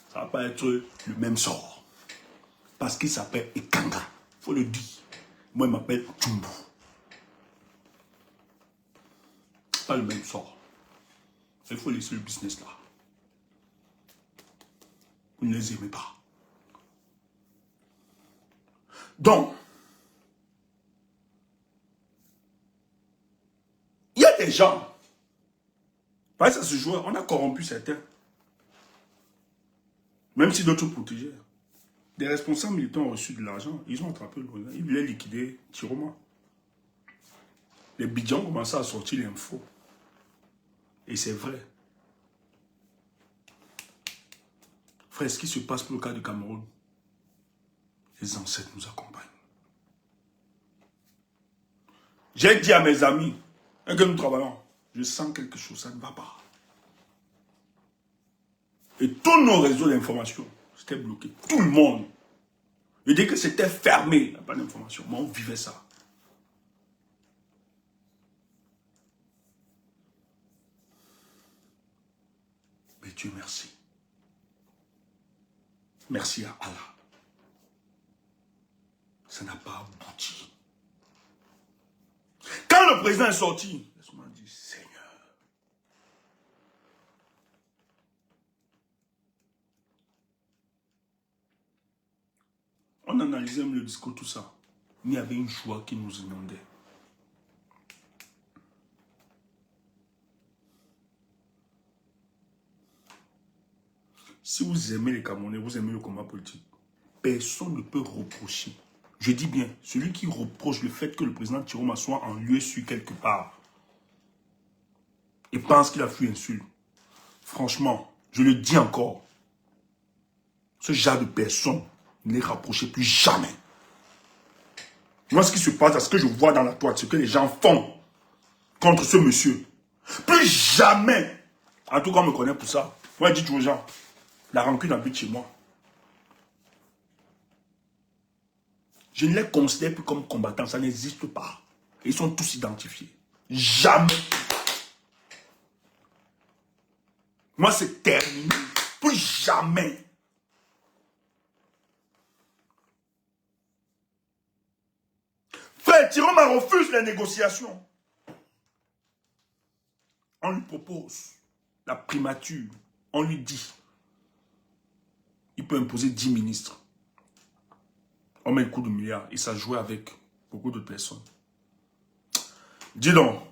Speaker 1: Ça ne va pas être le même sort. Parce qu'il s'appelle Ekanga. Il faut le dire. Moi, il m'appelle Tchumbu. Pas le même sort. Il faut laisser le business là. Vous ne les aimez pas. Donc, il y a des gens, parce que ça se jouait, on a corrompu certains. Même si d'autres protégeaient. Des responsables militaires ont reçu de l'argent, ils ont attrapé le président, ils voulaient liquider Tchiroma. Les bidjans ont commencé à sortir l'info. Et c'est vrai. Frère, ce qui se passe pour le cas du Cameroun, les ancêtres nous accompagnent. J'ai dit à mes amis, que nous travaillons, je sens quelque chose, ça ne va pas. Et tous nos réseaux d'information, c'était bloqué. Tout le monde. Je dis que c'était fermé, il n'y a pas d'information. Moi, on vivait ça. Mais Dieu merci. Merci à Allah. Ça n'a pas abouti. Quand le président est sorti, laisse-moi dire, Seigneur. On analysait le discours, tout ça. Mais il y avait une joie qui nous inondait. Si vous aimez les Camerounais, vous aimez le combat politique, personne ne peut reprocher. Je dis bien, celui qui reproche le fait que le président Tchiroma soit en lieu sûr quelque part et pense qu'il a fui insulte. Franchement, je le dis encore, ce genre de personne ne les rapprochez plus jamais. Moi, ce qui se passe, ce que je vois dans la toile, ce que les gens font contre ce monsieur, plus jamais, en tout cas on me connaît pour ça, moi je dis aux gens, la rancune habite chez moi. Je ne les considère plus comme combattants, ça n'existe pas. Ils sont tous identifiés. Jamais. Moi, c'est terminé. Plus jamais. Frère, Tiroma refuse les négociations. On lui propose la primature. On lui dit, il peut imposer 10 ministres. On met un coup de milliard et ça jouait avec beaucoup de personnes. Dis donc,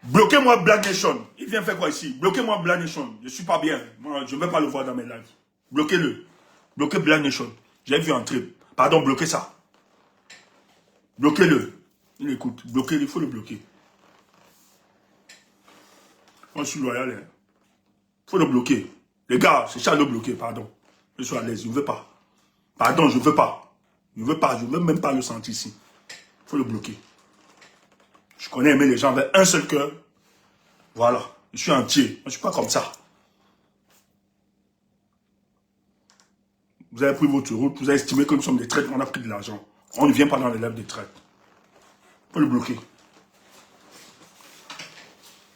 Speaker 1: bloquez-moi Black Nation. Il vient faire quoi ici? Bloquez-moi Black Nation. Je ne suis pas bien. Moi, je ne vais pas le voir dans mes lives. Bloquez-le. Bloquez Black Nation. J'ai vu entrer. Pardon, bloquez ça. Bloquez-le. Il écoute. Bloquez-le, il faut le bloquer. Moi, je suis loyal. Il faut le bloquer. Les gars, c'est ça le bloquer, pardon. Je suis à l'aise, je ne veux pas. Pardon, je ne veux pas. Je ne veux pas, je ne veux même pas le sentir ici. Il faut le bloquer. Je connais aimer les gens avec un seul cœur. Voilà, je suis entier. Moi, je ne suis pas comme ça. Vous avez pris votre route, vous avez estimé que nous sommes des traîtres, on a pris de l'argent. On ne vient pas dans les lèvres des traîtres. Il faut le bloquer.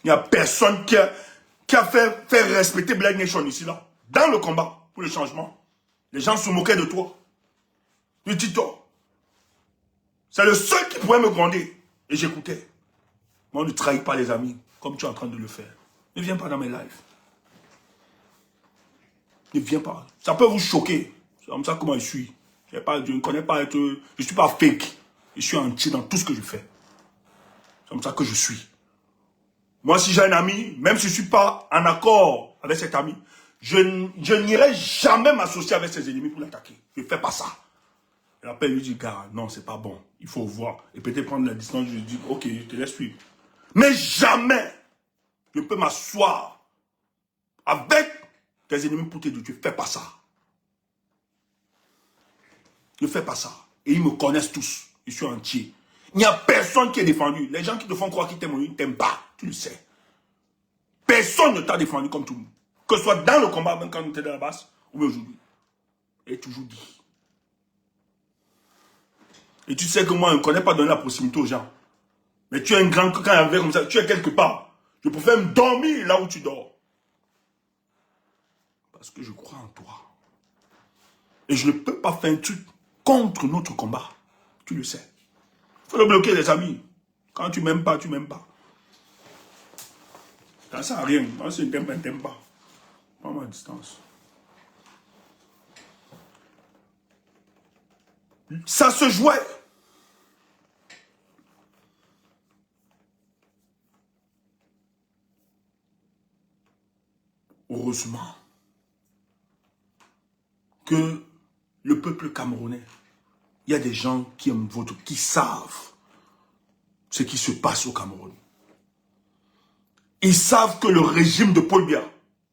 Speaker 1: Il n'y a personne qui a fait respecter Black Nation ici, là. Dans le combat pour le changement. Les gens se moquaient de toi. De Tito. C'est le seul qui pouvait me gronder. Et j'écoutais. Moi, on ne trahit pas les amis, comme tu es en train de le faire. Ne viens pas dans mes lives. Ne viens pas. Ça peut vous choquer. C'est comme ça comment je suis. Je ne connais pas être... Je ne suis pas fake. Je suis entier dans tout ce que je fais. C'est comme ça que je suis. Moi, si j'ai un ami, même si je ne suis pas en accord avec cet ami, je n'irai jamais m'associer avec ses ennemis pour l'attaquer. Je ne fais pas ça. Et après, il lui dit, gars, non, c'est pas bon. Il faut voir. Et peut-être prendre la distance, je lui dis, ok, je te laisse suivre. Mais jamais je peux m'asseoir avec tes ennemis pour te dire, tu ne fais pas ça. Ne fais pas ça. Et ils me connaissent tous. Je suis entier. Il n'y a personne qui est défendu. Les gens qui te font croire qu'ils t'aiment, ils ne t'aiment pas. Tu le sais. Personne ne t'a défendu comme tout le monde. Que ce soit dans le combat, même quand on était dans la base, ou aujourd'hui. Et toujours dit. Et tu sais que moi, je ne connais pas donner la proximité aux gens. Mais tu es un grand, quand il y avait comme ça, tu es quelque part. Je préfère me dormir là où tu dors. Parce que je crois en toi. Et je ne peux pas faire un truc contre notre combat. Tu le sais. Il faut le bloquer, les amis. Quand tu m'aimes pas, tu m'aimes pas. Ça ne sert à rien. Moi, si je t'aime pas, t'aime pas. Prends-moi à distance. Ça se jouait. Heureusement que le peuple camerounais, il y a des gens qui aiment votre, qui savent ce qui se passe au Cameroun. Ils savent que le régime de Paul Biya,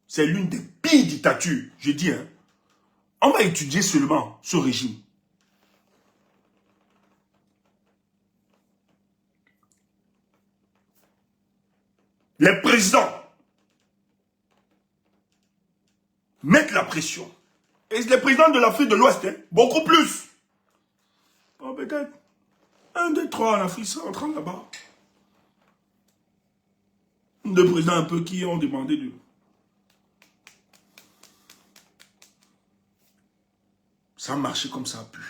Speaker 1: c'est l'une des pires dictatures. Je dis, hein, on va étudier seulement ce régime. Les présidents mettent la pression. Et les présidents de l'Afrique de l'Ouest, hein, beaucoup plus. Bon, peut-être 1, 2, 3 en Afrique, ça rentre là-bas. Deux présidents un peu qui ont demandé de... Ça a marché comme ça a pu.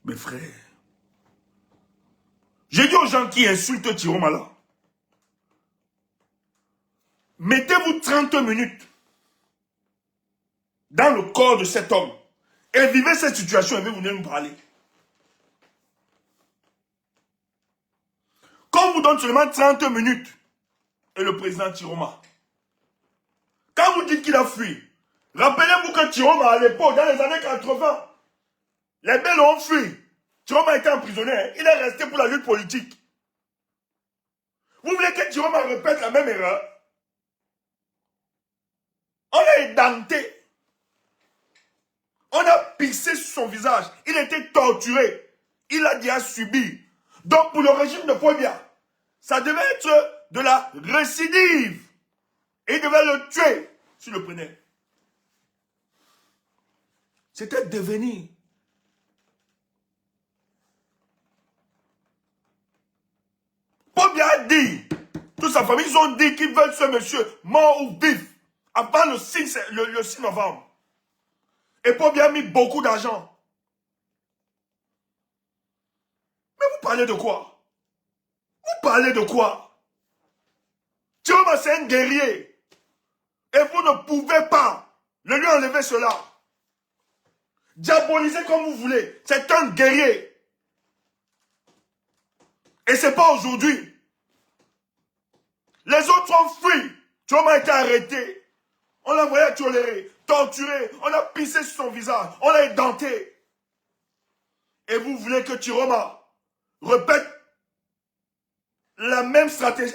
Speaker 1: Mes frères, j'ai dit aux gens qui insultent Tiroma là, mettez-vous 30 minutes dans le corps de cet homme et vivez cette situation et vous venez nous parler. Quand on vous donne seulement 30 minutes et le président Tiroma, quand vous dites qu'il a fui, rappelez-vous que Tiroma à l'époque, dans les années 80, les Belges ont fui. Tiroma était emprisonné, il est resté pour la lutte politique. Vous voulez que Tiroma répète la même erreur? On l'a édenté. On a pissé sur son visage. Il était torturé. Il a déjà subi. Donc pour le régime de Paul Biya, ça devait être de la récidive. Et il devait le tuer s'il le prenait. C'était devenir. Paul Biya a dit sa famille, ils ont dit qu'ils veulent ce monsieur mort ou vif avant le 6 novembre. Et Paul Biya a mis beaucoup d'argent. Mais vous parlez de quoi? Vous parlez de quoi? Chiroma, c'est un guerrier. Et vous ne pouvez pas lui enlever cela. Diaboliser comme vous voulez. C'est un guerrier. Et c'est pas aujourd'hui. Les autres ont fui. Chiroma a été arrêté. On l'a envoyé à tolérer, torturé. On a pissé sur son visage. On l'a édenté. Et vous voulez que Chiroma répète la même stratégie.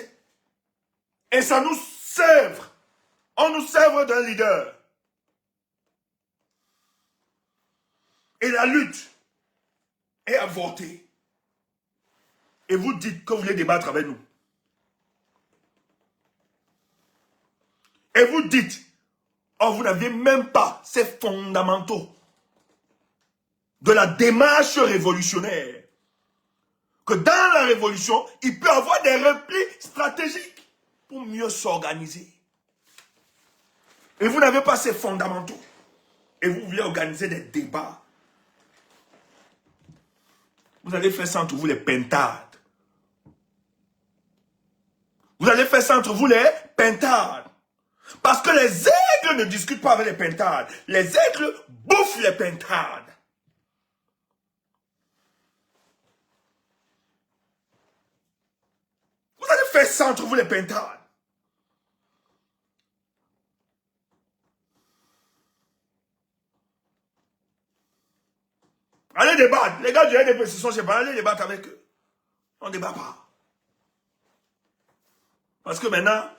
Speaker 1: Et ça nous sert. On nous sert d'un leader. Et la lutte est avortée. Et vous dites que vous voulez débattre avec nous. Et vous dites, oh, vous n'avez même pas ces fondamentaux de la démarche révolutionnaire. Que dans la révolution, il peut y avoir des replis stratégiques pour mieux s'organiser. Et vous n'avez pas ces fondamentaux. Et vous voulez organiser des débats. Vous allez faire ça entre vous les pentades. Vous allez faire ça entre vous les pentades. Parce que les aigles ne discutent pas avec les pentades. Les aigles bouffent les pentades. Vous allez faire ça entre vous les pentades. Allez débattre. Les gars du RDP se sont séparés. Allez débattre avec eux. On ne débat pas. Parce que maintenant,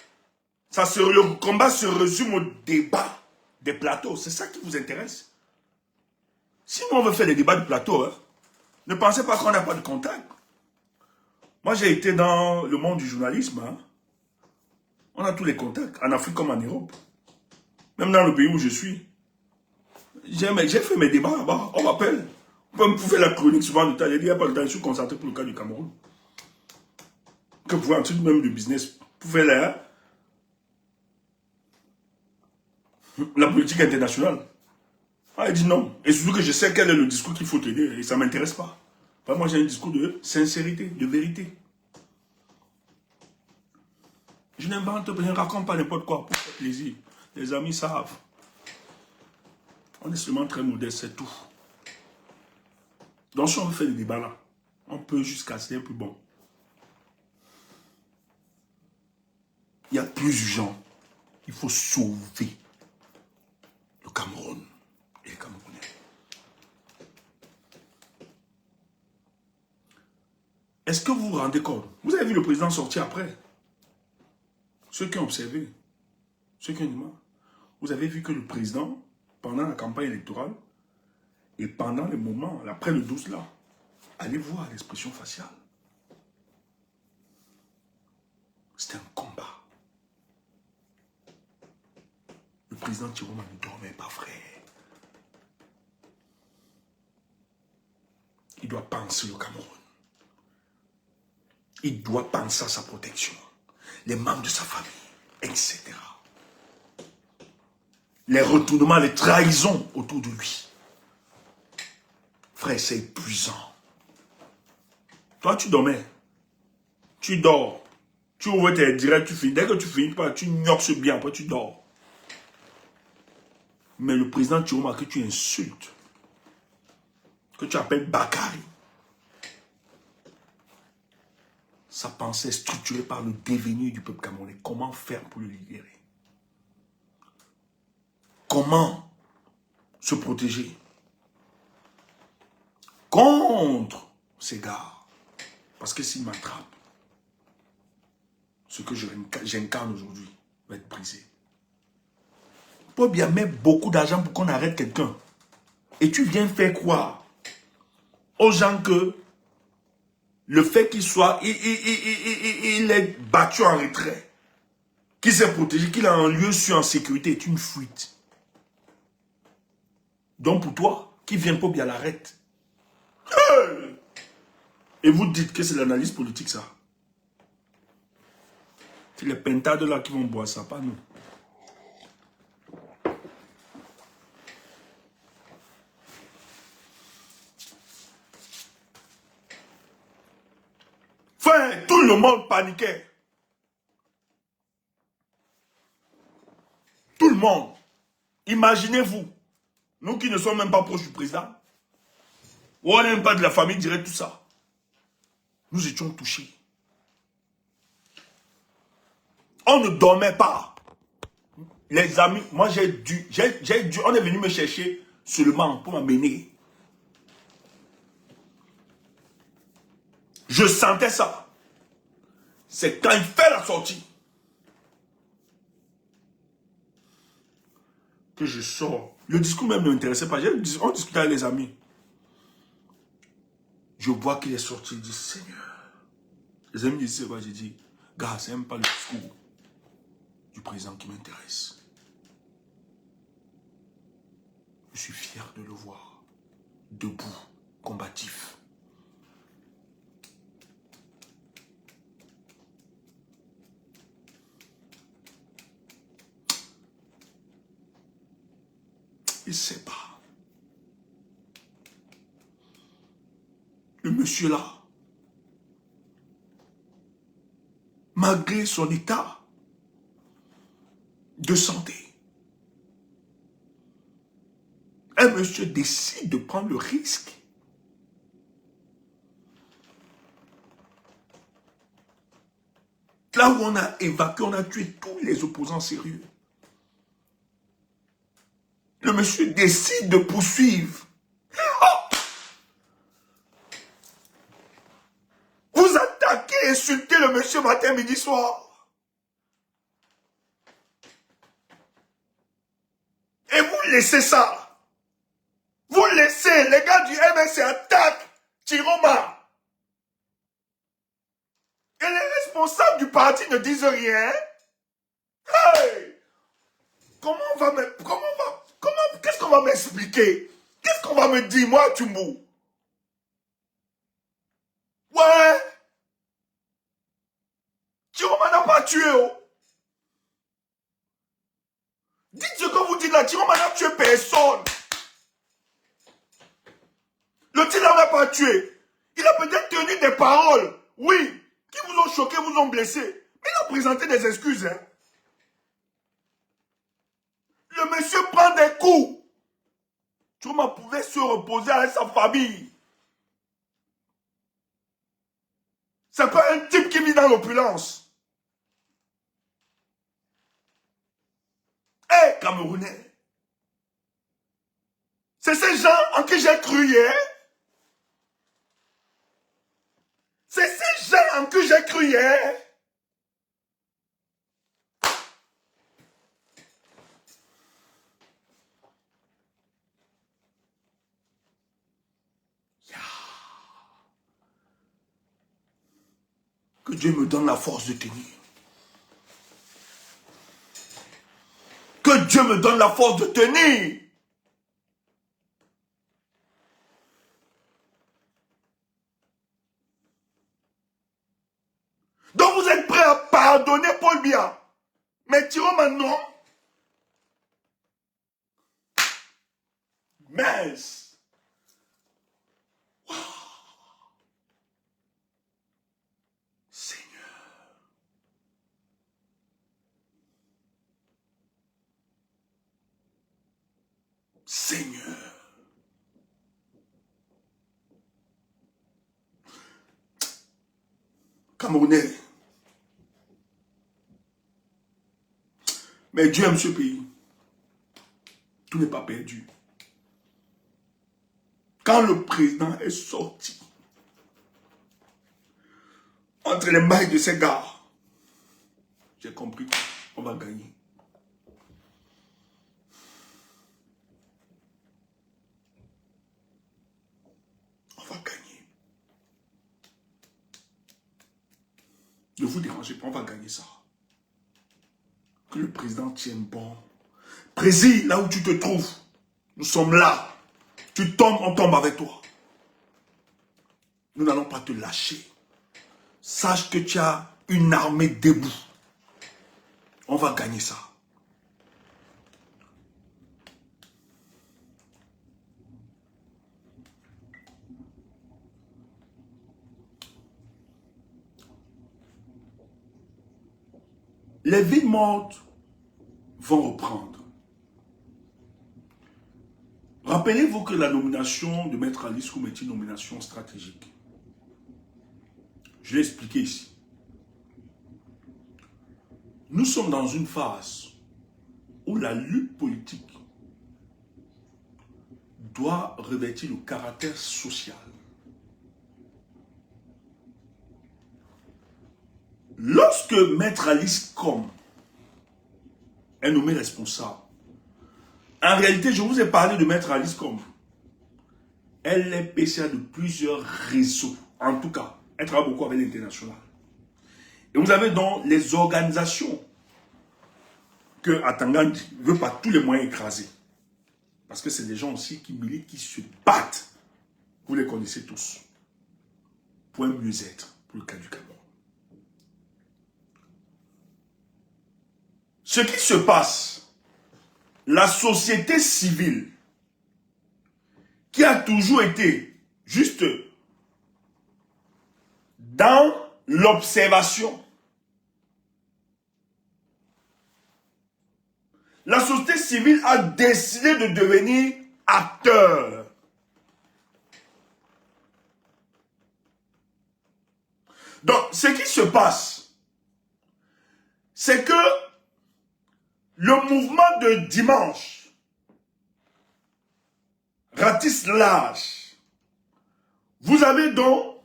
Speaker 1: le combat se résume au débat des plateaux. C'est ça qui vous intéresse. Si nous on veut faire des débats de plateau, hein, ne pensez pas qu'on n'a pas de contact. Moi j'ai été dans le monde du journalisme. Hein. On a tous les contacts, en Afrique comme en Europe. Même dans le pays où je suis. J'ai fait mes débats là-bas. On m'appelle. Vous pouvez faire la chronique souvent de temps. Il n'y a pas de temps, je suis concentré pour le cas du Cameroun. Que vous pouvez un truc même de business. Vous pouvez là. La politique internationale. Ah, il dit non. Et surtout que je sais quel est le discours qu'il faut tenir. Et ça ne m'intéresse pas. Moi, j'ai un discours de sincérité, de vérité. Je n'invente pas, je ne raconte pas n'importe quoi pour faire plaisir. Les amis savent. On est seulement très modeste, c'est tout. Donc, si on veut faire des débats là, on peut jusqu'à c'est plus bon. Il y a plus urgent. Il faut sauver le Cameroun et les Camerounais. Est-ce que vous vous rendez compte? Vous avez vu le président sortir après? Ceux qui ont observé, ceux qui ont dit, vous avez vu que le président, pendant la campagne électorale, et pendant les moments, après le 12 là, allez voir l'expression faciale. C'était un combat. Le président Chiroma ne dormait pas, frère. Il doit penser le Cameroun. Il doit penser à sa protection. Les membres de sa famille, etc. Les retournements, les trahisons autour de lui. Frère, c'est épuisant. Toi, tu dormais. Tu dors. Tu ouvres tes directs, tu finis. Dès que tu finis, tu gnoxes bien, après tu dors. Mais le président Chiroma que tu insultes, que tu appelles Bakary, sa pensée est structurée par le devenir du peuple camerounais. Comment faire pour le libérer? Comment se protéger contre ces gars? Parce que s'ils m'attrapent, ce que j'incarne aujourd'hui va être brisé. Paul Biya met beaucoup d'argent pour qu'on arrête quelqu'un. Et tu viens faire croire aux gens que le fait qu'il soit, il est battu en retrait, qu'il s'est protégé, qu'il a un lieu sûr en sécurité, est une fuite. Donc pour toi, qui vient Paul Biya l'arrête. Et vous dites que c'est l'analyse politique ça. C'est les pentades là qui vont boire ça, pas nous. Enfin, tout le monde paniquait. Tout le monde. Imaginez-vous, nous qui ne sommes même pas proches du président, ou on n'est même pas de la famille, dirait tout ça. Nous étions touchés. On ne dormait pas. Les amis, moi j'ai dû, on est venu me chercher seulement pour m'amener. Je sentais ça. C'est quand il fait la sortie que je sors. Le discours même ne m'intéressait pas. On discutait avec les amis. Je vois qu'il est sorti. Il dit, Seigneur. Les amis disent, c'est quoi? J'ai dit, gars, c'est même pas le discours du président qui m'intéresse. Je suis fier de le voir. Debout, combatif. Il ne sait pas. Le monsieur là, malgré son état de santé, un monsieur décide de prendre le risque. Là où on a évacué, on a tué tous les opposants sérieux. Le monsieur décide de poursuivre. Vous attaquez, insultez le monsieur matin, midi, soir. Et vous laissez ça. Vous laissez, les gars du MSC attaquent Chiroma. Et les responsables du parti ne disent rien. Hey! Qu'est-ce qu'on va m'expliquer? Qu'est-ce qu'on va me dire, moi, Tumbo? Ouais. Chiroma n'a pas tué, oh. Dites ce que vous dites là, Chiroma n'a tué personne. Le tigre n'a pas tué. Il a peut-être tenu des paroles, oui, qui vous ont choqué, vous ont blessé. Mais il a présenté des excuses, hein. Le monsieur prend des coups. Chiroma pouvait se reposer avec sa famille. C'est pas un type qui vit dans l'opulence. Hé, Camerounais. C'est ces gens en qui j'ai cru hier. C'est ces gens en qui j'ai cru hier. Que Dieu me donne la force de tenir. Que Dieu me donne la force de tenir. Donc vous êtes prêts à pardonner Paul Biya. Mais Chiroma non. Mince. Wow. Seigneur. Seigneur. Camerounais. Mais Dieu aime ce pays. Tout n'est pas perdu. Quand le président est sorti, entre les mailles de ces gars, j'ai compris qu'on va gagner. On va gagner. Ne vous dérangez pas, on va gagner ça. Que le président tienne bon. Président, là où tu te trouves, nous sommes là. Tu tombes, on tombe avec toi. Nous n'allons pas te lâcher. Sache que tu as une armée debout. On va gagner ça. Les villes mortes vont reprendre. Rappelez-vous que la nomination de Maître Alice Koum est une nomination stratégique. Je l'ai expliqué ici. Nous sommes dans une phase où la lutte politique doit revêtir le caractère social. Lorsque Maître Alice Koum est nommé responsable, en réalité, je vous ai parlé de Maître Alice Koum. Elle est PCA de plusieurs réseaux. En tout cas, elle travaille beaucoup avec l'international. Et vous avez donc les organisations que Atangandi ne veut pas tous les moyens écraser. Parce que c'est des gens aussi qui militent, qui se battent. Vous les connaissez tous. Pour un mieux-être, pour le cas du Cameroun. Ce qui se passe, la société civile, qui a toujours été juste dans l'observation. La société civile a décidé de devenir acteur. Donc, ce qui se passe, c'est que le mouvement de dimanche ratisse large. Vous avez donc,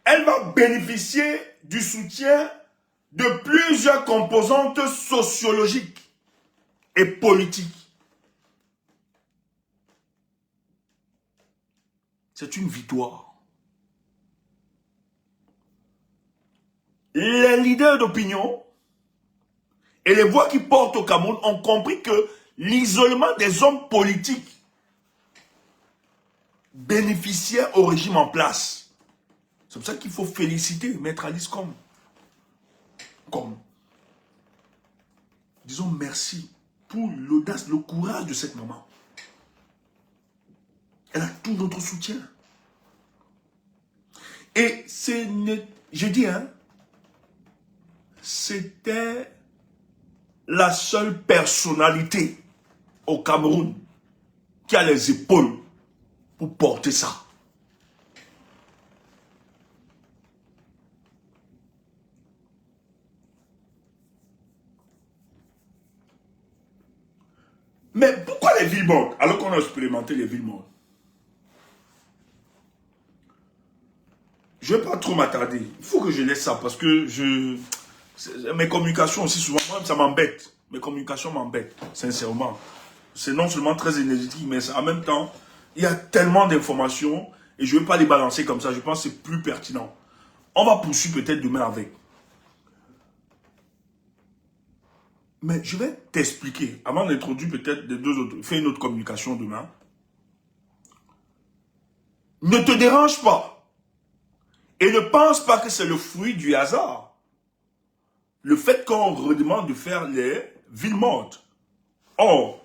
Speaker 1: elle va bénéficier du soutien de plusieurs composantes sociologiques et politiques. C'est une victoire. Les leaders d'opinion et les voix qui portent au Cameroun ont compris que l'isolement des hommes politiques bénéficiait au régime en place. C'est pour ça qu'il faut féliciter Maître Alice Koum. Disons merci pour l'audace, le courage de cette maman. Elle a tout notre soutien. Et je dis, c'était la seule personnalité au Cameroun qui a les épaules pour porter ça. Mais pourquoi les villes mortes, alors qu'on a expérimenté les villes mortes? Je ne vais pas trop m'attarder. Il faut que je laisse ça parce que mes communications aussi souvent, moi, ça m'embête. Mes communications m'embêtent, sincèrement. C'est non seulement très énergétique, mais en même temps, il y a tellement d'informations et je ne vais pas les balancer comme ça. Je pense que c'est plus pertinent. On va poursuivre peut-être demain avec. Mais je vais t'expliquer, avant d'introduire peut-être les deux autres, faire une autre communication demain. Ne te dérange pas. Et ne pense pas que c'est le fruit du hasard. Le fait qu'on redemande de faire les villes mortes. Or,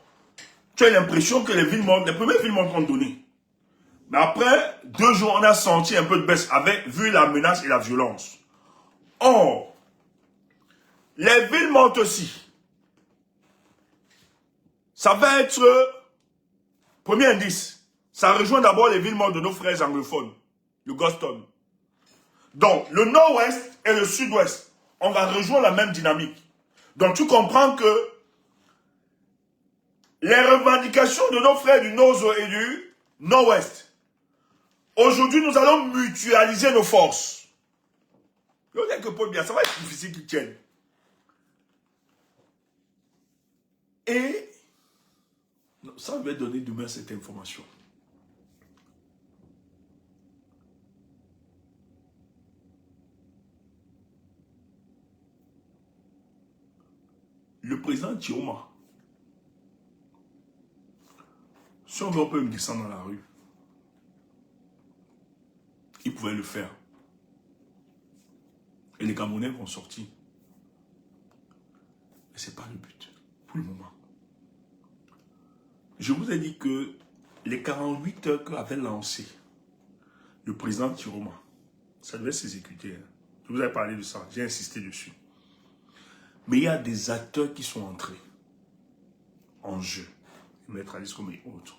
Speaker 1: tu as l'impression que les villes mortes, les premières villes mortes qu'on donné. Mais après 2 jours, on a senti un peu de baisse vu la menace et la violence. Or, les villes mortes aussi, ça va être, premier indice, ça rejoint d'abord les villes mortes de nos frères anglophones, le Goston. Donc, le nord-ouest et le sud-ouest, on va rejoindre la même dynamique. Donc, tu comprends que les revendications de nos frères du nord et du nord-ouest, aujourd'hui, nous allons mutualiser nos forces. Il y a quelques points bien, ça va être difficile qu'ils tiennent. Et ça va donner demain cette information. Le président Thioma, si on veut, on peut me descendre dans la rue. Il pouvait le faire. Et les Camerounais vont sortir. Mais ce n'est pas le but, pour le moment. Je vous ai dit que les 48 heures qu'avait lancé le président Tiroma, ça devait s'exécuter. Hein. Je vous ai parlé de ça, j'ai insisté dessus. Mais il y a des acteurs qui sont entrés en jeu. Maître Alice comme et autres.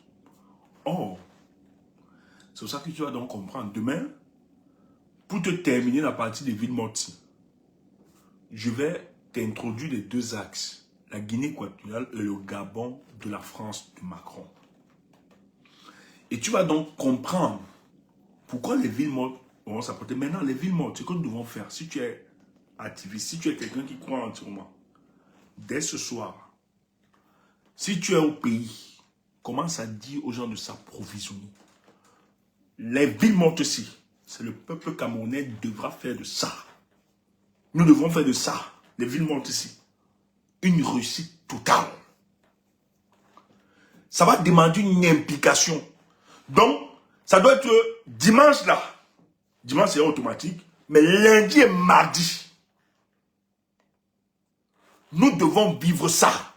Speaker 1: Or, c'est pour ça que tu vas donc comprendre. Demain, pour te terminer la partie des villes mortes, je vais t'introduire les deux axes. La Guinée équatoriale et le Gabon de la France de Macron. Et tu vas donc comprendre pourquoi les villes mortes vont s'apporter. Maintenant, les villes mortes, ce que nous devons faire, si tu es activiste, si tu es quelqu'un qui croit entièrement, dès ce soir, si tu es au pays, commence à dire aux gens de s'approvisionner. Les villes mortes aussi, c'est le peuple camerounais devra faire de ça. Nous devons faire de ça, les villes mortes ici, une réussite totale. Ça va demander une implication. Donc, ça doit être dimanche là. Dimanche c'est automatique, mais lundi et mardi, nous devons vivre ça.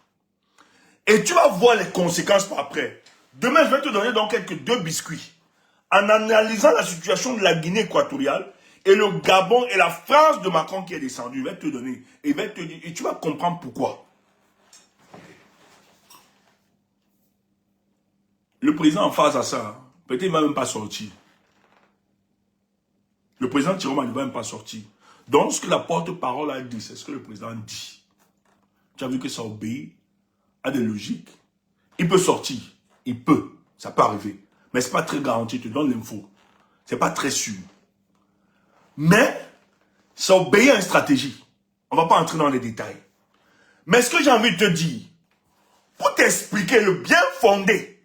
Speaker 1: Et tu vas voir les conséquences par après. Demain, je vais te donner donc quelques 2 biscuits. En analysant la situation de la Guinée équatoriale et le Gabon et la France de Macron qui est descendu, il va te donner. Et tu vas comprendre pourquoi. Le président en face à ça, peut-être il ne va même pas sortir. Le président Tiroma ne va même pas sortir. Donc, ce que la porte-parole a dit, c'est ce que le président dit. Tu as vu que ça obéit à des logiques. Il peut sortir. Il peut. Ça peut arriver. Mais ce n'est pas très garanti. Je te donne l'info. Ce n'est pas très sûr. Mais, ça obéit à une stratégie. On ne va pas entrer dans les détails. Mais ce que j'ai envie de te dire, pour t'expliquer le bien fondé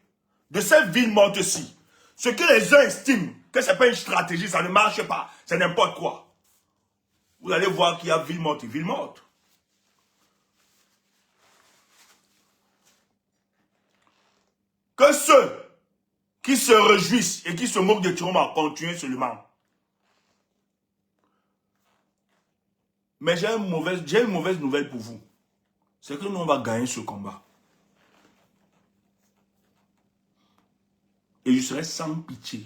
Speaker 1: de cette ville morte-ci, ce que les uns estiment que ce n'est pas une stratégie, ça ne marche pas, c'est n'importe quoi. Vous allez voir qu'il y a ville morte et ville morte. Que ceux qui se réjouissent et qui se moquent de Tiroma continuent seulement. Mais j'ai une mauvaise nouvelle pour vous. C'est que nous, on va gagner ce combat. Et je serai sans pitié.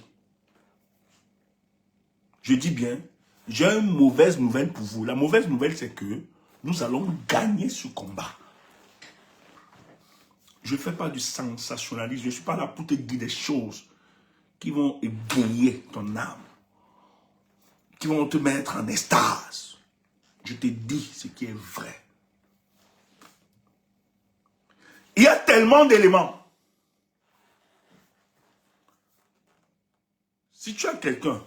Speaker 1: Je dis bien, j'ai une mauvaise nouvelle pour vous. La mauvaise nouvelle, c'est que nous allons gagner ce combat. Je ne fais pas du sensationnalisme. Je ne suis pas là pour te dire des choses qui vont égayer ton âme. Qui vont te mettre en extase. Je te dis ce qui est vrai. Il y a tellement d'éléments. Si tu as quelqu'un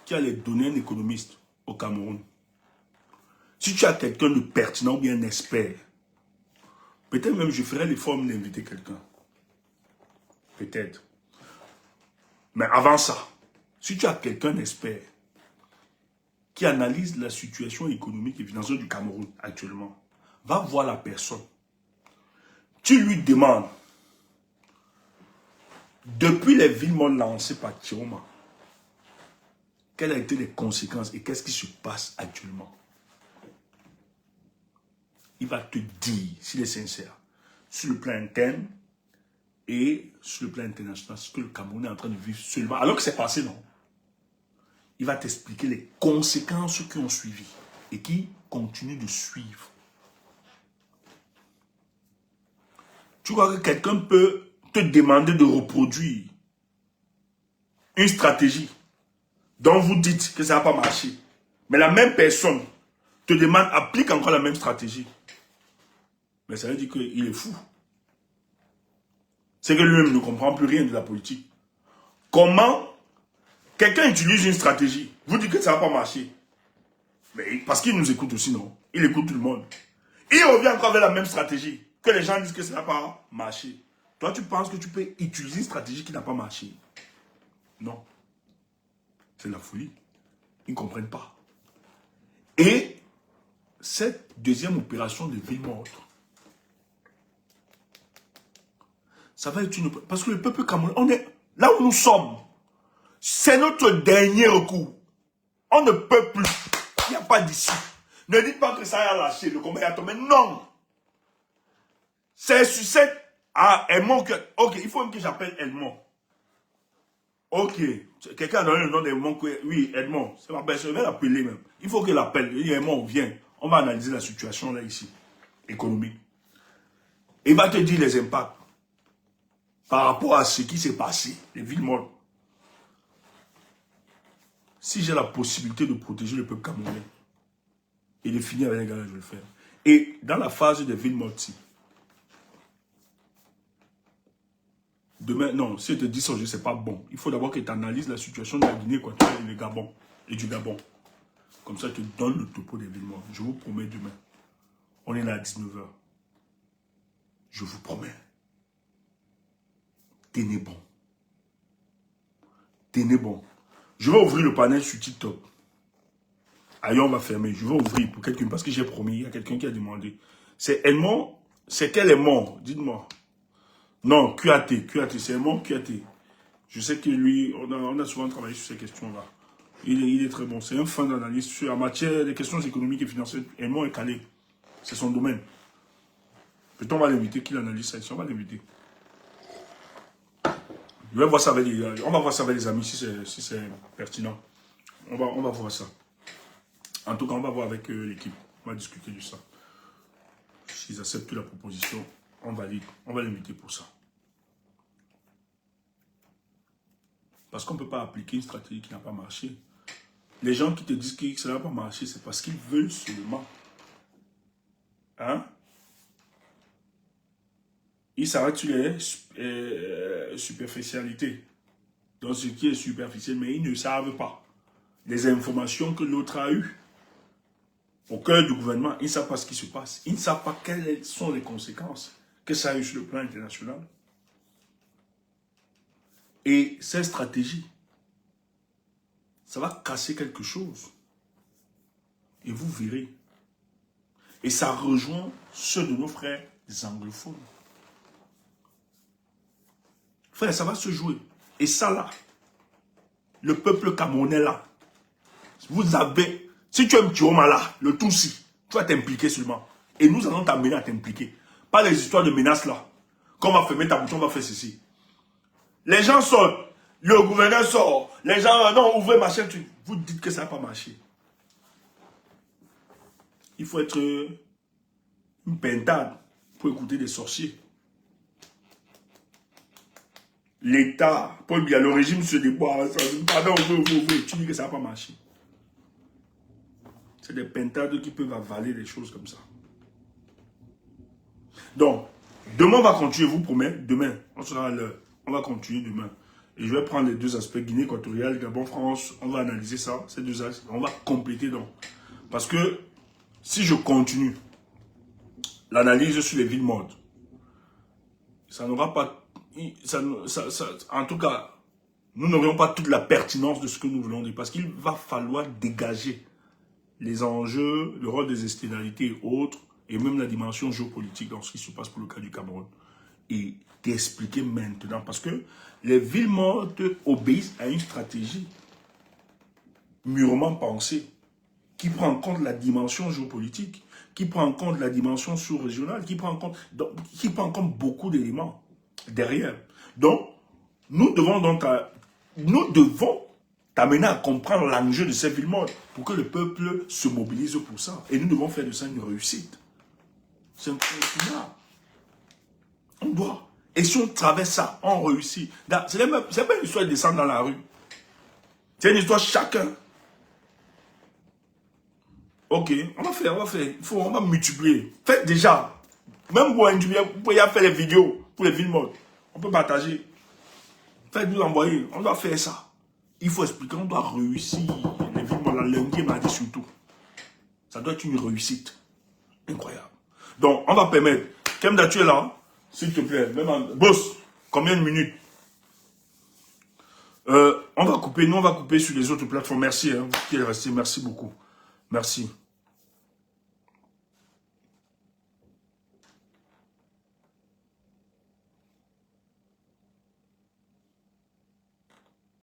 Speaker 1: qui a les données d'un économiste au Cameroun, si tu as quelqu'un de pertinent ou bien un expert, peut-être même je ferai l'effort d'inviter quelqu'un. Peut-être. Mais avant ça, si tu as quelqu'un d'expert qui analyse la situation économique et financière du Cameroun actuellement, va voir la personne. Tu lui demandes, depuis les villes mortes lancées par Tiroma, quelles ont été les conséquences et qu'est-ce qui se passe actuellement? Il va te dire, s'il est sincère, sur le plan interne et sur le plan international, ce que le Cameroun est en train de vivre seulement. Alors que c'est passé, non? Il va t'expliquer les conséquences qui ont suivi et qui continuent de suivre. Tu crois que quelqu'un peut te demander de reproduire une stratégie dont vous dites que ça n'a pas marché, mais la même personne te demande, applique encore la même stratégie. Mais ça veut dire qu'il est fou. C'est que lui-même ne comprend plus rien de la politique. Comment quelqu'un utilise une stratégie, vous dites que ça n'a pas marché, mais parce qu'il nous écoute aussi, non? Il écoute tout le monde. Il revient encore avec la même stratégie, que les gens disent que ça n'a pas marché. Toi, tu penses que tu peux utiliser une stratégie qui n'a pas marché? Non. C'est la folie. Ils ne comprennent pas. Et cette deuxième opération de ville morte, ça va être une... Parce que le peuple camerounais, on est là où nous sommes. C'est notre dernier recours. On ne peut plus. Il n'y a pas d'issue. Ne dites pas que ça a lâché, le combat a tombé. Non. C'est sur cette... Ah, Edmond que... Ok, il faut même que j'appelle Edmond. Ok. Quelqu'un a donné le nom d'Edmond. Oui, Edmond. C'est ma personne. Je vais l'appeler même. Il faut qu'il l'appelle. Il dit, Edmond, viens. On va analyser la situation là, ici. Économique. Il va te dire les impacts. Par rapport à ce qui s'est passé. Les villes mortes. Si j'ai la possibilité de protéger le peuple camerounais et de finir avec les gars, je vais le faire. Et dans la phase des villes mortes, demain, non, si je te dis ça, c'est pas bon. Il faut d'abord que tu analyses la situation de la Guinée équatoriale et du Gabon. Comme ça, je te donne le topo des villes mortes. Je vous promets demain. On est là à 19h. Je vous promets. Tenez bon. Tenez bon. Je vais ouvrir le panel sur TikTok. Ailleurs, on va fermer. Je vais ouvrir pour quelqu'un, parce que j'ai promis, il y a quelqu'un qui a demandé. C'est Edmond, c'est quel Edmond? Dites-moi. Non, QAT, c'est Edmond QAT. Je sais que lui, on a souvent travaillé sur ces questions-là. Il est très bon. C'est un fan d'analyse sur la matière des questions économiques et financières. Edmond est calé. C'est son domaine. Peut-être on va l'inviter, qu'il analyse ça ici. On va l'inviter. On va voir ça avec les amis si c'est pertinent. On va voir ça. En tout cas, on va voir avec l'équipe. On va discuter de ça. S'ils acceptent la proposition, on valide. On va l'inviter pour ça. Parce qu'on ne peut pas appliquer une stratégie qui n'a pas marché. Les gens qui te disent que ça n'a pas marché, c'est parce qu'ils veulent seulement. Hein? Ils s'arrêtent sur les superficialités. Donc ce qui est superficiel, mais ils ne savent pas. Les informations que l'autre a eues au cœur du gouvernement, ils ne savent pas ce qui se passe. Ils ne savent pas quelles sont les conséquences que ça a eu sur le plan international. Et cette stratégie, ça va casser quelque chose. Et vous verrez. Et ça rejoint ceux de nos frères anglophones. Frère, ça va se jouer. Et ça là, le peuple camerounais là, vous avez, si tu es un petit homme là, le Tutsi, tu vas t'impliquer seulement. Et nous allons t'amener à t'impliquer. Pas les histoires de menaces là. Quand on va fermer ta bouche, on va faire ceci. Les gens sortent, le gouverneur sort, les gens, non, ouvrez machin, vous dites que ça n'a pas marché. Il faut être une pintade pour écouter des sorciers. L'État, pour bien le régime se déboire, pardon, tu dis que ça n'a pas marché. C'est des pintades qui peuvent avaler des choses comme ça. Donc, demain on va continuer, je vous promets, demain, on sera à l'heure, on va continuer demain. Et je vais prendre les deux aspects, Guinée équatoriale, Gabon, France, on va analyser ça, ces deux aspects, on va compléter donc. Parce que, si je continue l'analyse sur les villes mortes, ça n'aura pas, en tout cas, nous n'aurions pas toute la pertinence de ce que nous voulons dire, parce qu'il va falloir dégager les enjeux, le rôle des externalités et autres, et même la dimension géopolitique dans ce qui se passe pour le cas du Cameroun. Et t'expliquer maintenant, parce que les villes mortes obéissent à une stratégie mûrement pensée, qui prend en compte la dimension géopolitique, qui prend en compte la dimension sous-régionale, qui prend en compte beaucoup d'éléments derrière. Donc, nous devons t'amener à comprendre l'enjeu de ces villes mortes pour que le peuple se mobilise pour ça. Et nous devons faire de ça une réussite. C'est un continent. On doit. Et si on traverse ça, on réussit. C'est pas une histoire de descendre dans la rue. C'est une histoire chacun. Ok, on va faire. On va multiplier. Faites déjà. Même vous pouvez faire les vidéos pour les villes mortes. On peut partager. Faites-nous envoyer. On doit faire ça. Il faut expliquer, on doit réussir. Les villes mortes, la lundi m'a dit surtout. Ça doit être une réussite. Incroyable. Donc, on va permettre. Kemda, tu es là, s'il te plaît. Boss, combien de minutes? On va couper. Nous, on va couper sur les autres plateformes. Merci, hein, qui est resté. Merci beaucoup. Merci.